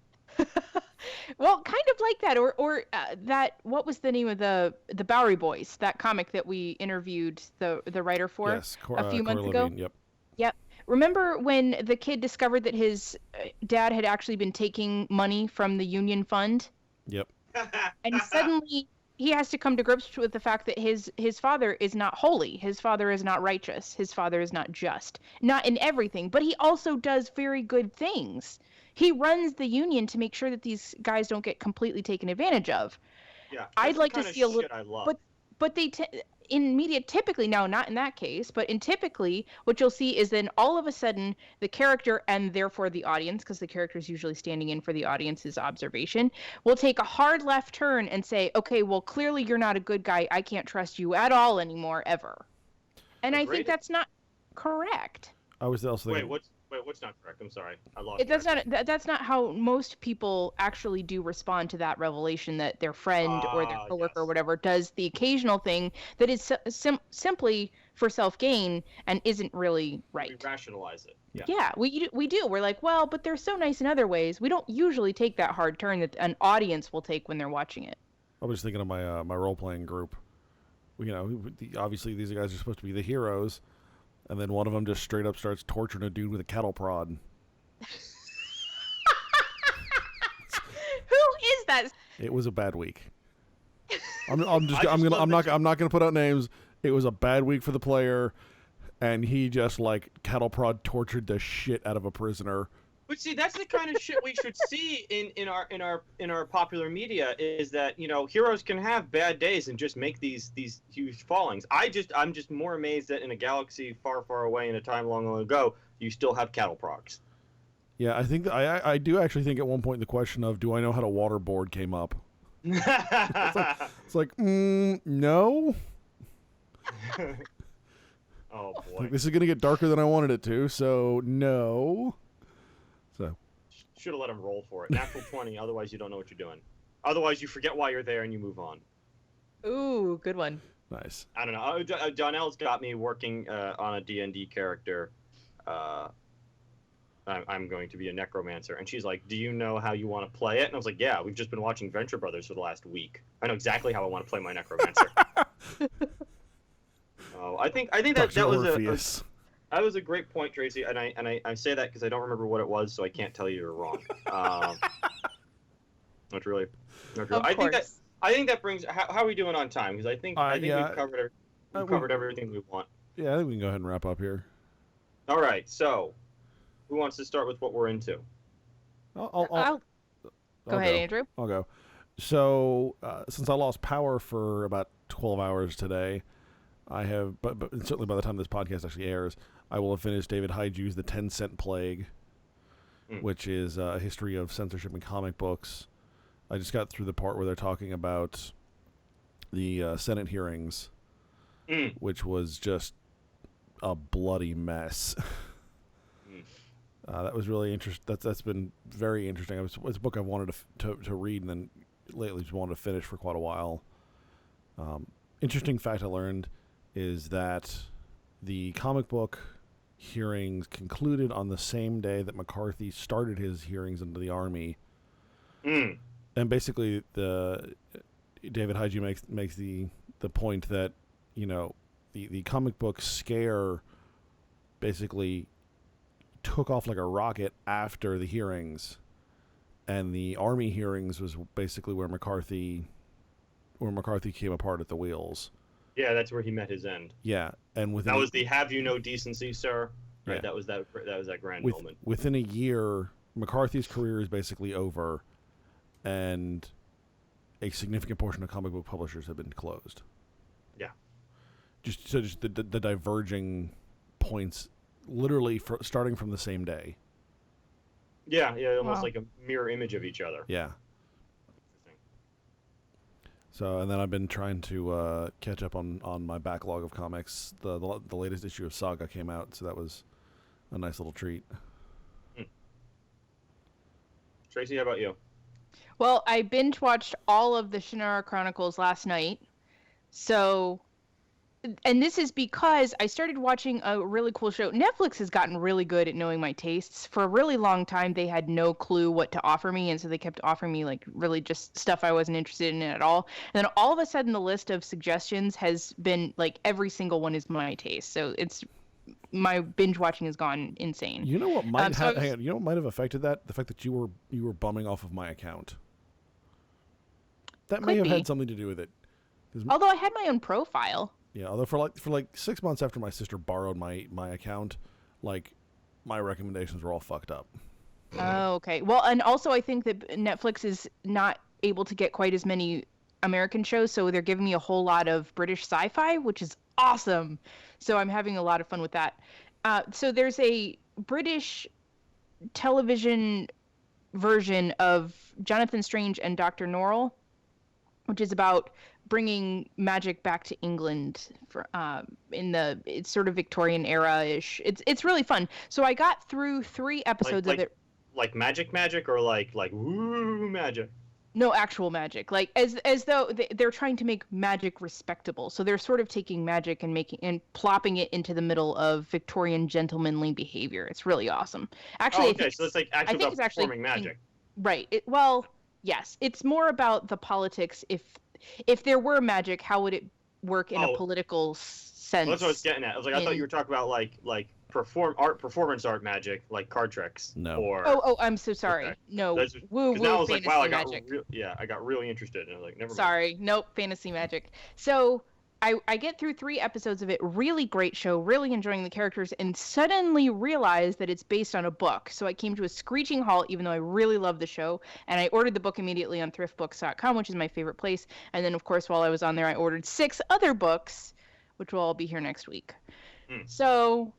Well, kind of like that, or that. What was the name of the Bowery Boys? That comic that we interviewed the writer for Yes. a few months Cora ago. Levine, Yep. Yep. Remember when the kid discovered that his dad had actually been taking money from the union fund, Yep. and suddenly he has to come to grips with the fact that his father is not holy, his father is not righteous, his father is not just, not in everything, but he also does very good things. He runs the union to make sure that these guys don't get completely taken advantage of. Yeah. I'd that's like the to kind see a of little, shit I love. but in media typically, now not in that case, but in typically what you'll see is then all of a sudden the character and therefore the audience, because the character is usually standing in for the audience's observation, will take a hard left turn and say, okay, well, clearly you're not a good guy. I can't trust you at all anymore, ever. And I Agreed. think that's not correct. I was also thinking. What's not correct? I'm sorry. I lost That's not how most people actually do respond to that revelation that their friend or their coworker or yes. whatever does the occasional thing that is simply for self-gain and isn't really We right. rationalize it. Yeah, we do. We're like, well, but they're so nice in other ways. We don't usually take that hard turn that an audience will take when they're watching it. I was thinking of my role playing group. Obviously these guys are supposed to be the heroes, and then one of them just straight up starts torturing a dude with a cattle prod. Who is that? It was a bad week. I'm love not gonna put out names. It was a bad week for the player, and he just like cattle prod tortured the shit out of a prisoner. But see, that's the kind of shit we should see in our popular media is that heroes can have bad days and just make these huge fallings. I'm just more amazed that in a galaxy far, far away in a time long, long ago, you still have cattle prods. Yeah, I think I do actually think at one point the question of do I know how to waterboard came up. It's like no. Oh boy. Like, this is gonna get darker than I wanted it to, so no. So Should have let him roll for it. Natural 20, otherwise you don't know what you're doing. Otherwise you forget why you're there and you move on. Ooh, good one. nice. I don't know. Donnell's got me working on a D&D character. I'm going to be a necromancer. And she's like, do you know how you want to play it? And I was like, yeah, we've just been watching Venture Brothers for the last week. I know exactly how I want to play my necromancer. I think that was a great point, Tracy, and I say that because I don't remember what it was, so I can't tell you you're wrong. Not really. I think that brings. How are we doing on time? Because I think we've covered everything we want. Yeah, I think we can go ahead and wrap up here. All right. So, who wants to start with what we're into? I'll Go ahead, Andrew. I'll go. So, since I lost power for about 12 hours today, I have, but certainly by the time this podcast actually airs, I will have finished David Haiju's The 10-Cent Plague, which is a history of censorship in comic books. I just got through the part where they're talking about the Senate hearings, which was just a bloody mess. That was really interesting. That's been very interesting. It's a book I've wanted to read, and then lately just wanted to finish for quite a while. Interesting fact I learned is that the comic book hearings concluded on the same day that McCarthy started his hearings into the Army. And basically, David Haiju makes the point that, you know, the comic book scare basically took off like a rocket after the hearings, and the Army hearings was basically where McCarthy came apart at the wheels. Yeah, that's where he met his end. Yeah, and that was the "Have you no decency, sir?" Right. Yeah. That was that grand moment. Within a year, McCarthy's career is basically over, and a significant portion of comic book publishers have been closed. Yeah. Just the diverging points, literally starting from the same day. Yeah, almost like a mirror image of each other. Yeah. So, and then I've been trying to catch up on my backlog of comics. The latest issue of Saga came out, so that was a nice little treat. Tracy, how about you? Well, I binge watched all of the Shannara Chronicles last night. So, and this is because I started watching a really cool show. Netflix has gotten really good at knowing my tastes. For a really long time, they had no clue what to offer me, and so they kept offering me like really just stuff I wasn't interested in at all. And then all of a sudden, the list of suggestions has been like every single one is my taste. So it's my binge watching has gone insane. You know what might you know what might have affected that? The fact that you were bumming off of my account. That may have had something to do with it. Although I had my own profile. Yeah, although for like 6 months after my sister borrowed my account, like my recommendations were all fucked up. Oh, okay. Well, and also I think that Netflix is not able to get quite as many American shows, so they're giving me a whole lot of British sci-fi, which is awesome. So I'm having a lot of fun with that. So there's a British television version of Jonathan Strange and Dr. Norrell, which is about bringing magic back to England for, it's sort of Victorian era-ish. It's really fun. So I got through 3 episodes of it. Like magic or like woo magic? No, actual magic. Like as though they're trying to make magic respectable. So they're sort of taking magic and plopping it into the middle of Victorian gentlemanly behavior. It's really awesome. Actually, so it's like actually about performing magic. Right. Well, yes. It's more about the politics. If there were magic, how would it work in a political sense? Well, that's what I was getting at. I was like, I thought you were talking about like performance art magic, like card tricks. No. Or oh, I'm so sorry. Okay. No. Woo now I was fantasy like, wow, magic. I got really interested, and I was like, never mind. Sorry, nope, fantasy magic. So I get through 3 episodes of it. Really great show, really enjoying the characters, and suddenly realized that it's based on a book. So I came to a screeching halt, even though I really love the show, and I ordered the book immediately on thriftbooks.com, which is my favorite place. And then, of course, while I was on there, I ordered 6 other books, which will all be here next week. So,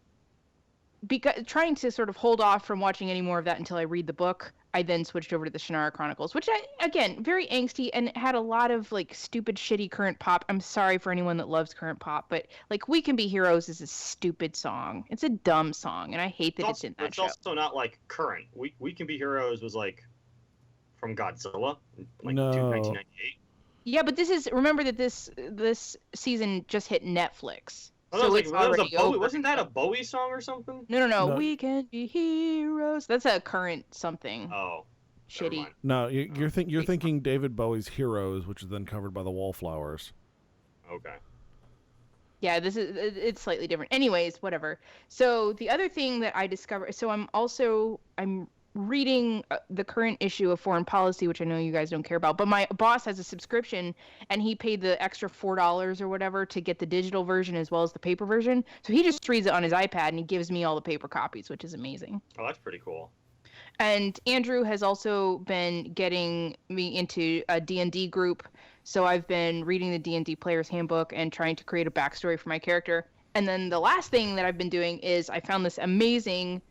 trying to sort of hold off from watching any more of that until I read the book, I then switched over to the Shannara Chronicles, which again, very angsty and had a lot of like stupid, shitty current pop. I'm sorry for anyone that loves current pop, but like "We Can Be Heroes" is a stupid song. It's a dumb song, and I hate that it's in that show. It's also not like current. We Can Be Heroes was like from Godzilla, like 1998. Yeah, but remember that this season just hit Netflix. So it's already over. Wasn't that a Bowie song or something? No. We Can Be Heroes. That's a current something. Oh, shitty. No, you're thinking David Bowie's Heroes, which is then covered by the Wallflowers. Okay. Yeah, it's slightly different. Anyways, whatever. So the other thing that I discovered, so I'm reading the current issue of Foreign Policy, which I know you guys don't care about, but my boss has a subscription and he paid the extra $4 or whatever to get the digital version as well as the paper version. So he just reads it on his iPad and he gives me all the paper copies, which is amazing. Oh, that's pretty cool. And Andrew has also been getting me into a D&D group. So I've been reading the D&D Player's Handbook and trying to create a backstory for my character. And then the last thing that I've been doing is I found this amazing,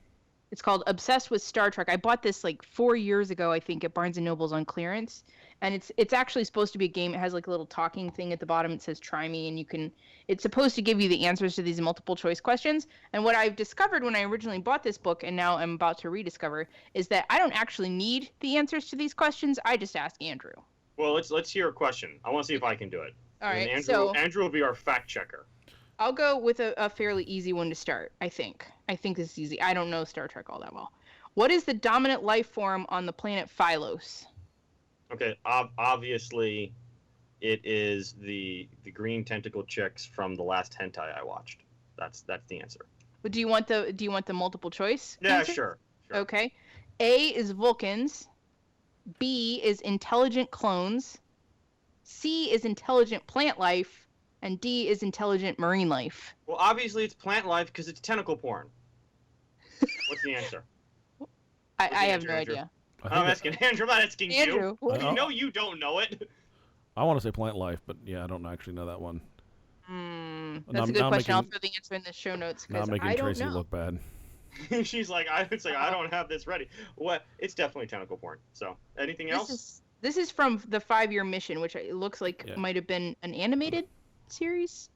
it's called Obsessed with Star Trek. I bought this like 4 years ago, I think, at Barnes & Noble's on clearance. And it's actually supposed to be a game. It has like a little talking thing at the bottom. It says try me, and it's supposed to give you the answers to these multiple choice questions. And what I've discovered when I originally bought this book, and now I'm about to rediscover, is that I don't actually need the answers to these questions. I just ask Andrew. Well, let's hear a question. I want to see if I can do it. All right, and so Andrew will be our fact checker. I'll go with a fairly easy one to start, I think. I think this is easy. I don't know Star Trek all that well. What is the dominant life form on the planet Phylos? Okay, obviously, it is the green tentacle chicks from the last hentai I watched. That's the answer. But do you want the multiple choice? Yeah, answer? sure. Okay. A is Vulcans. B is intelligent clones. C is intelligent plant life. And D is intelligent marine life. Well, obviously it's plant life because it's tentacle porn. What's the answer? I have no idea. I'm asking Andrew. I'm not asking Andrew, you. You know you don't know it. I want to say plant life, but yeah, I don't actually know that one. That's a good question. I'll throw the answer in the show notes because I don't know. Making Tracy look bad. She's like, I don't have this ready. What? It's definitely tentacle porn. So, anything else? This is from the 5-year mission, which it looks like might have been an animated series.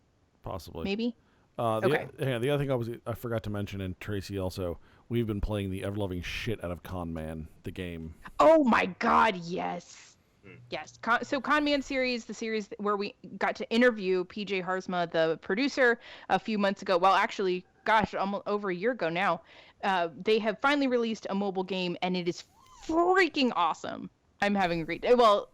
Possibly. Maybe. The other thing I forgot to mention, and Tracy also, we've been playing the ever-loving shit out of Con Man, the game. Oh my God, yes. Yes. So Con Man series, the series where we got to interview PJ Harsma, the producer, a few months ago. Well, actually, gosh, almost over a year ago now. They have finally released a mobile game, and it is freaking awesome. I'm having a great day. Well,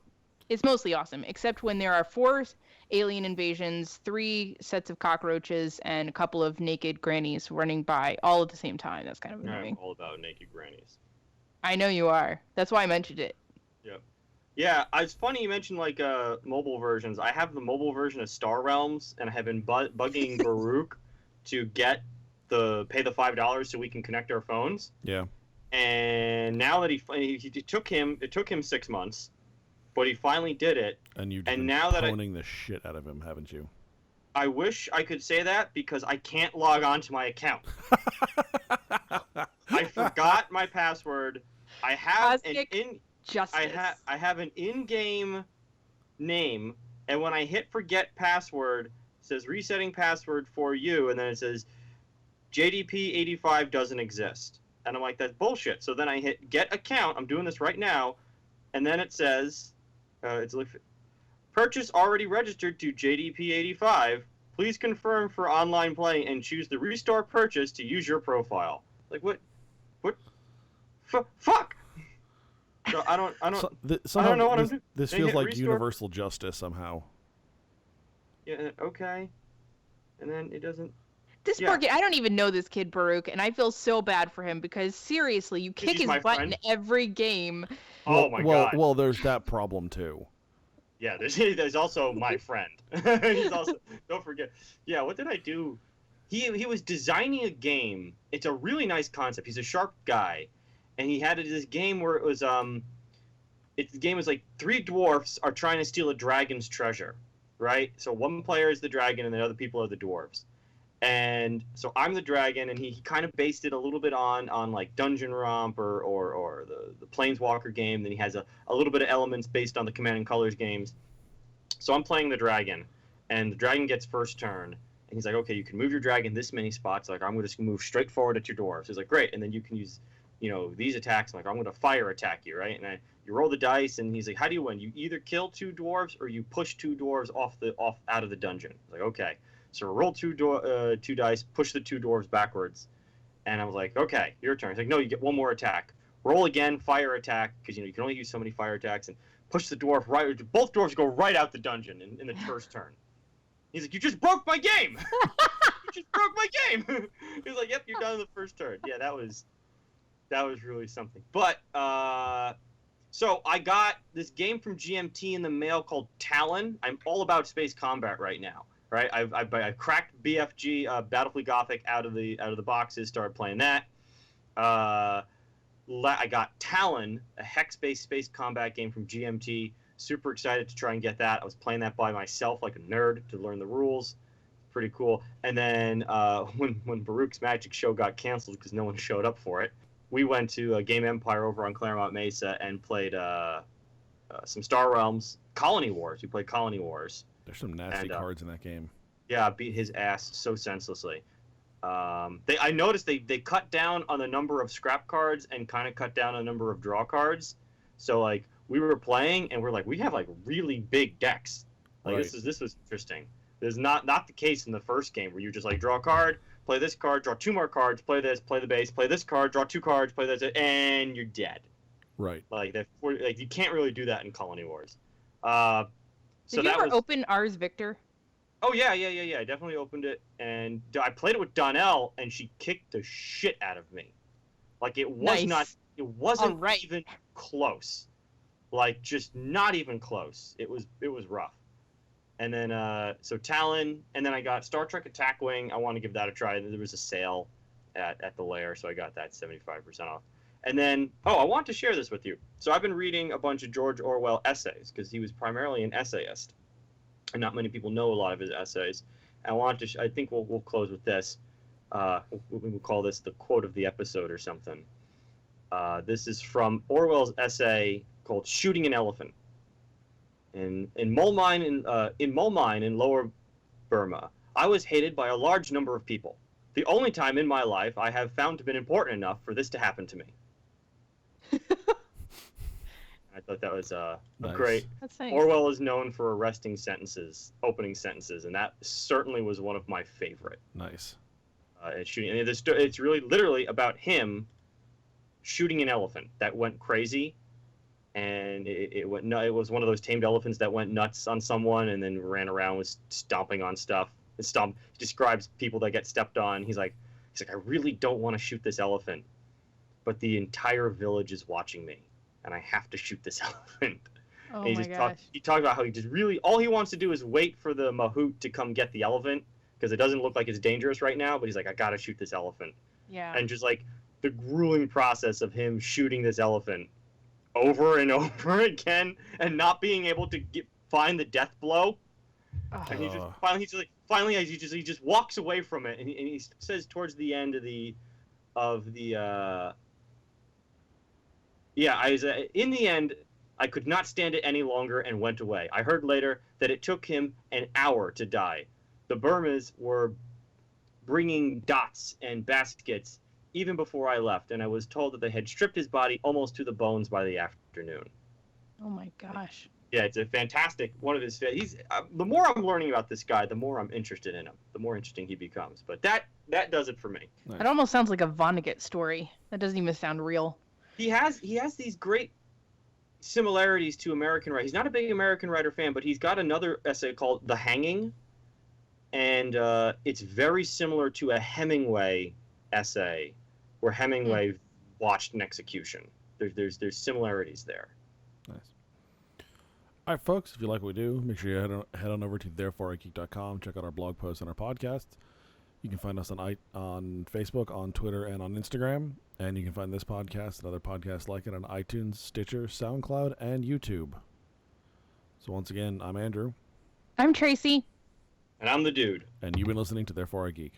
it's mostly awesome, except when there are 4 alien invasions, 3 sets of cockroaches, and a couple of naked grannies running by all at the same time. That's kind of annoying. I'm all about naked grannies. I know you are. That's why I mentioned it. Yep. Yeah, it's funny you mentioned like mobile versions. I have the mobile version of Star Realms, and I have been bugging Baruch to pay the $5 so we can connect our phones. Yeah. And now that it took him 6 months, but he finally did it. And you've been poning the shit out of him, haven't you? I wish I could say that because I can't log on to my account. I forgot my password. I have I have an in-game name, and when I hit forget password, it says resetting password for you, and then it says JDP85 doesn't exist. And I'm like, that's bullshit. So then I hit get account. I'm doing this right now, and then it says purchase already registered to JDP85. Please confirm for online play and choose the restore purchase to use your profile. Like what? Fuck. So I don't know what I'm doing. This feels like universal justice somehow. Yeah. Okay. And then it doesn't. This poor kid, I don't even know this kid, Baruch, and I feel so bad for him because seriously, you kick his butt in every game. Oh my God. Well, there's that problem too. Yeah, there's also my friend. He's also, don't forget. Yeah, what did I do? He was designing a game. It's a really nice concept. He's a sharp guy, and he had this game where it was the game was like 3 dwarfs are trying to steal a dragon's treasure, right? So one player is the dragon, and the other people are the dwarves. And so I'm the dragon, and he kind of based it a little bit on like Dungeon Romp or the Planeswalker game. Then he has a little bit of elements based on the Command and Colors games. So I'm playing the dragon, and the dragon gets first turn. And he's like, okay, you can move your dragon this many spots. Like, I'm going to move straight forward at your dwarves. He's like, great. And then you can use, these attacks. I'm like, I'm going to fire attack you, right? And you roll the dice, and he's like, how do you win? You either kill 2 dwarves or you push 2 dwarves out of the dungeon. I was like, okay. So roll 2 dice, push the 2 dwarves backwards. And I was like, okay, your turn. He's like, no, you get 1 more attack. Roll again, fire attack, because you can only use so many fire attacks, and push the dwarf right. Both dwarves go right out the dungeon in the first turn. He's like, you just broke my game! You just broke my game! He's like, yep, you're done in the first turn. Yeah, that was really something. But, so I got this game from GMT in the mail called Talon. I'm all about space combat right now. Right, I cracked BFG Battlefleet Gothic out of the boxes, started playing that. I got Talon, a hex-based space combat game from GMT. Super excited to try and get that. I was playing that by myself like a nerd to learn the rules. Pretty cool. And then when Baruch's Magic Show got canceled because no one showed up for it, we went to Game Empire over on Claremont Mesa and played some Star Realms Colony Wars. We played Colony Wars. There's some nasty cards in that game. Yeah, beat his ass so senselessly. I noticed they cut down on the number of scrap cards and kind of cut down on the number of draw cards. So like we were playing and we're like, we have like really big decks. Like Right. this was interesting. There's not the case in the first game where you just like draw a card, play this card, draw 2 more cards, play this, play the base, play this card, draw 2 cards, play this, and you're dead. Right. Like you can't really do that in Colony Wars. Did So you that ever was. open Ars Victor? Oh yeah. I definitely opened it, and I played it with Donnell, and she kicked the shit out of me. Like it was Nice. not. It wasn't Alright. even close. Like just not even close. It was rough. And then so Talon, and then I got Star Trek Attack Wing. I want to give that a try. There was a sale at the lair, so I got that 75% off. And then I want to share this with you. So I've been reading a bunch of George Orwell essays because he was primarily an essayist, and not many people know a lot of his essays. And I want to. I think we'll close with this. We'll call this the quote of the episode or something. This is from Orwell's essay called "Shooting an Elephant." In Mole Mine in Lower Burma, I was hated by a large number of people. The only time in my life I have found to been important enough for this to happen to me. I thought that was Nice. great. That's nice. Orwell is known for arresting sentences, opening sentences, and that certainly was one of my favorite. Nice. Shooting, and it's really literally about him shooting an elephant that went crazy, and it went. It was one of those tamed elephants that went nuts on someone and then ran around was stomping on stuff. He describes people that get stepped on. He's like, I really don't want to shoot this elephant, but the entire village is watching me, and I have to shoot this elephant. Oh And my gosh. he talked about how he just really all he wants to do is wait for the mahout to come get the elephant because it doesn't look like it's dangerous right now. But he's like, I gotta shoot this elephant, Yeah. and just like the grueling process of him shooting this elephant over and over again and not being able to find the death blow. Oh. And he just walks away from it, and he says towards the end in the end, I could not stand it any longer and went away. I heard later that it took him an hour to die. The Burmas were bringing dots and baskets even before I left, and I was told that they had stripped his body almost to the bones by the afternoon. Oh my gosh. Yeah, it's a fantastic one of his. The more I'm learning about this guy, the more I'm interested in him. The more interesting he becomes. But that does it for me. Nice. It almost sounds like a Vonnegut story. That doesn't even sound real. He has these great similarities to American writing. He's not a big American writer fan, but he's got another essay called "The Hanging," and it's very similar to a Hemingway essay, where Hemingway watched an execution. There's similarities there. Nice. All right, folks, if you like what we do, make sure you head on over to thereforeigeek.com. Check out our blog posts and our podcast. You can find us on Facebook, on Twitter, and on Instagram. And you can find this podcast and other podcasts like it on iTunes, Stitcher, SoundCloud, and YouTube. So once again, I'm Andrew. I'm Tracy. And I'm the dude. And you've been listening to Therefore I Geek.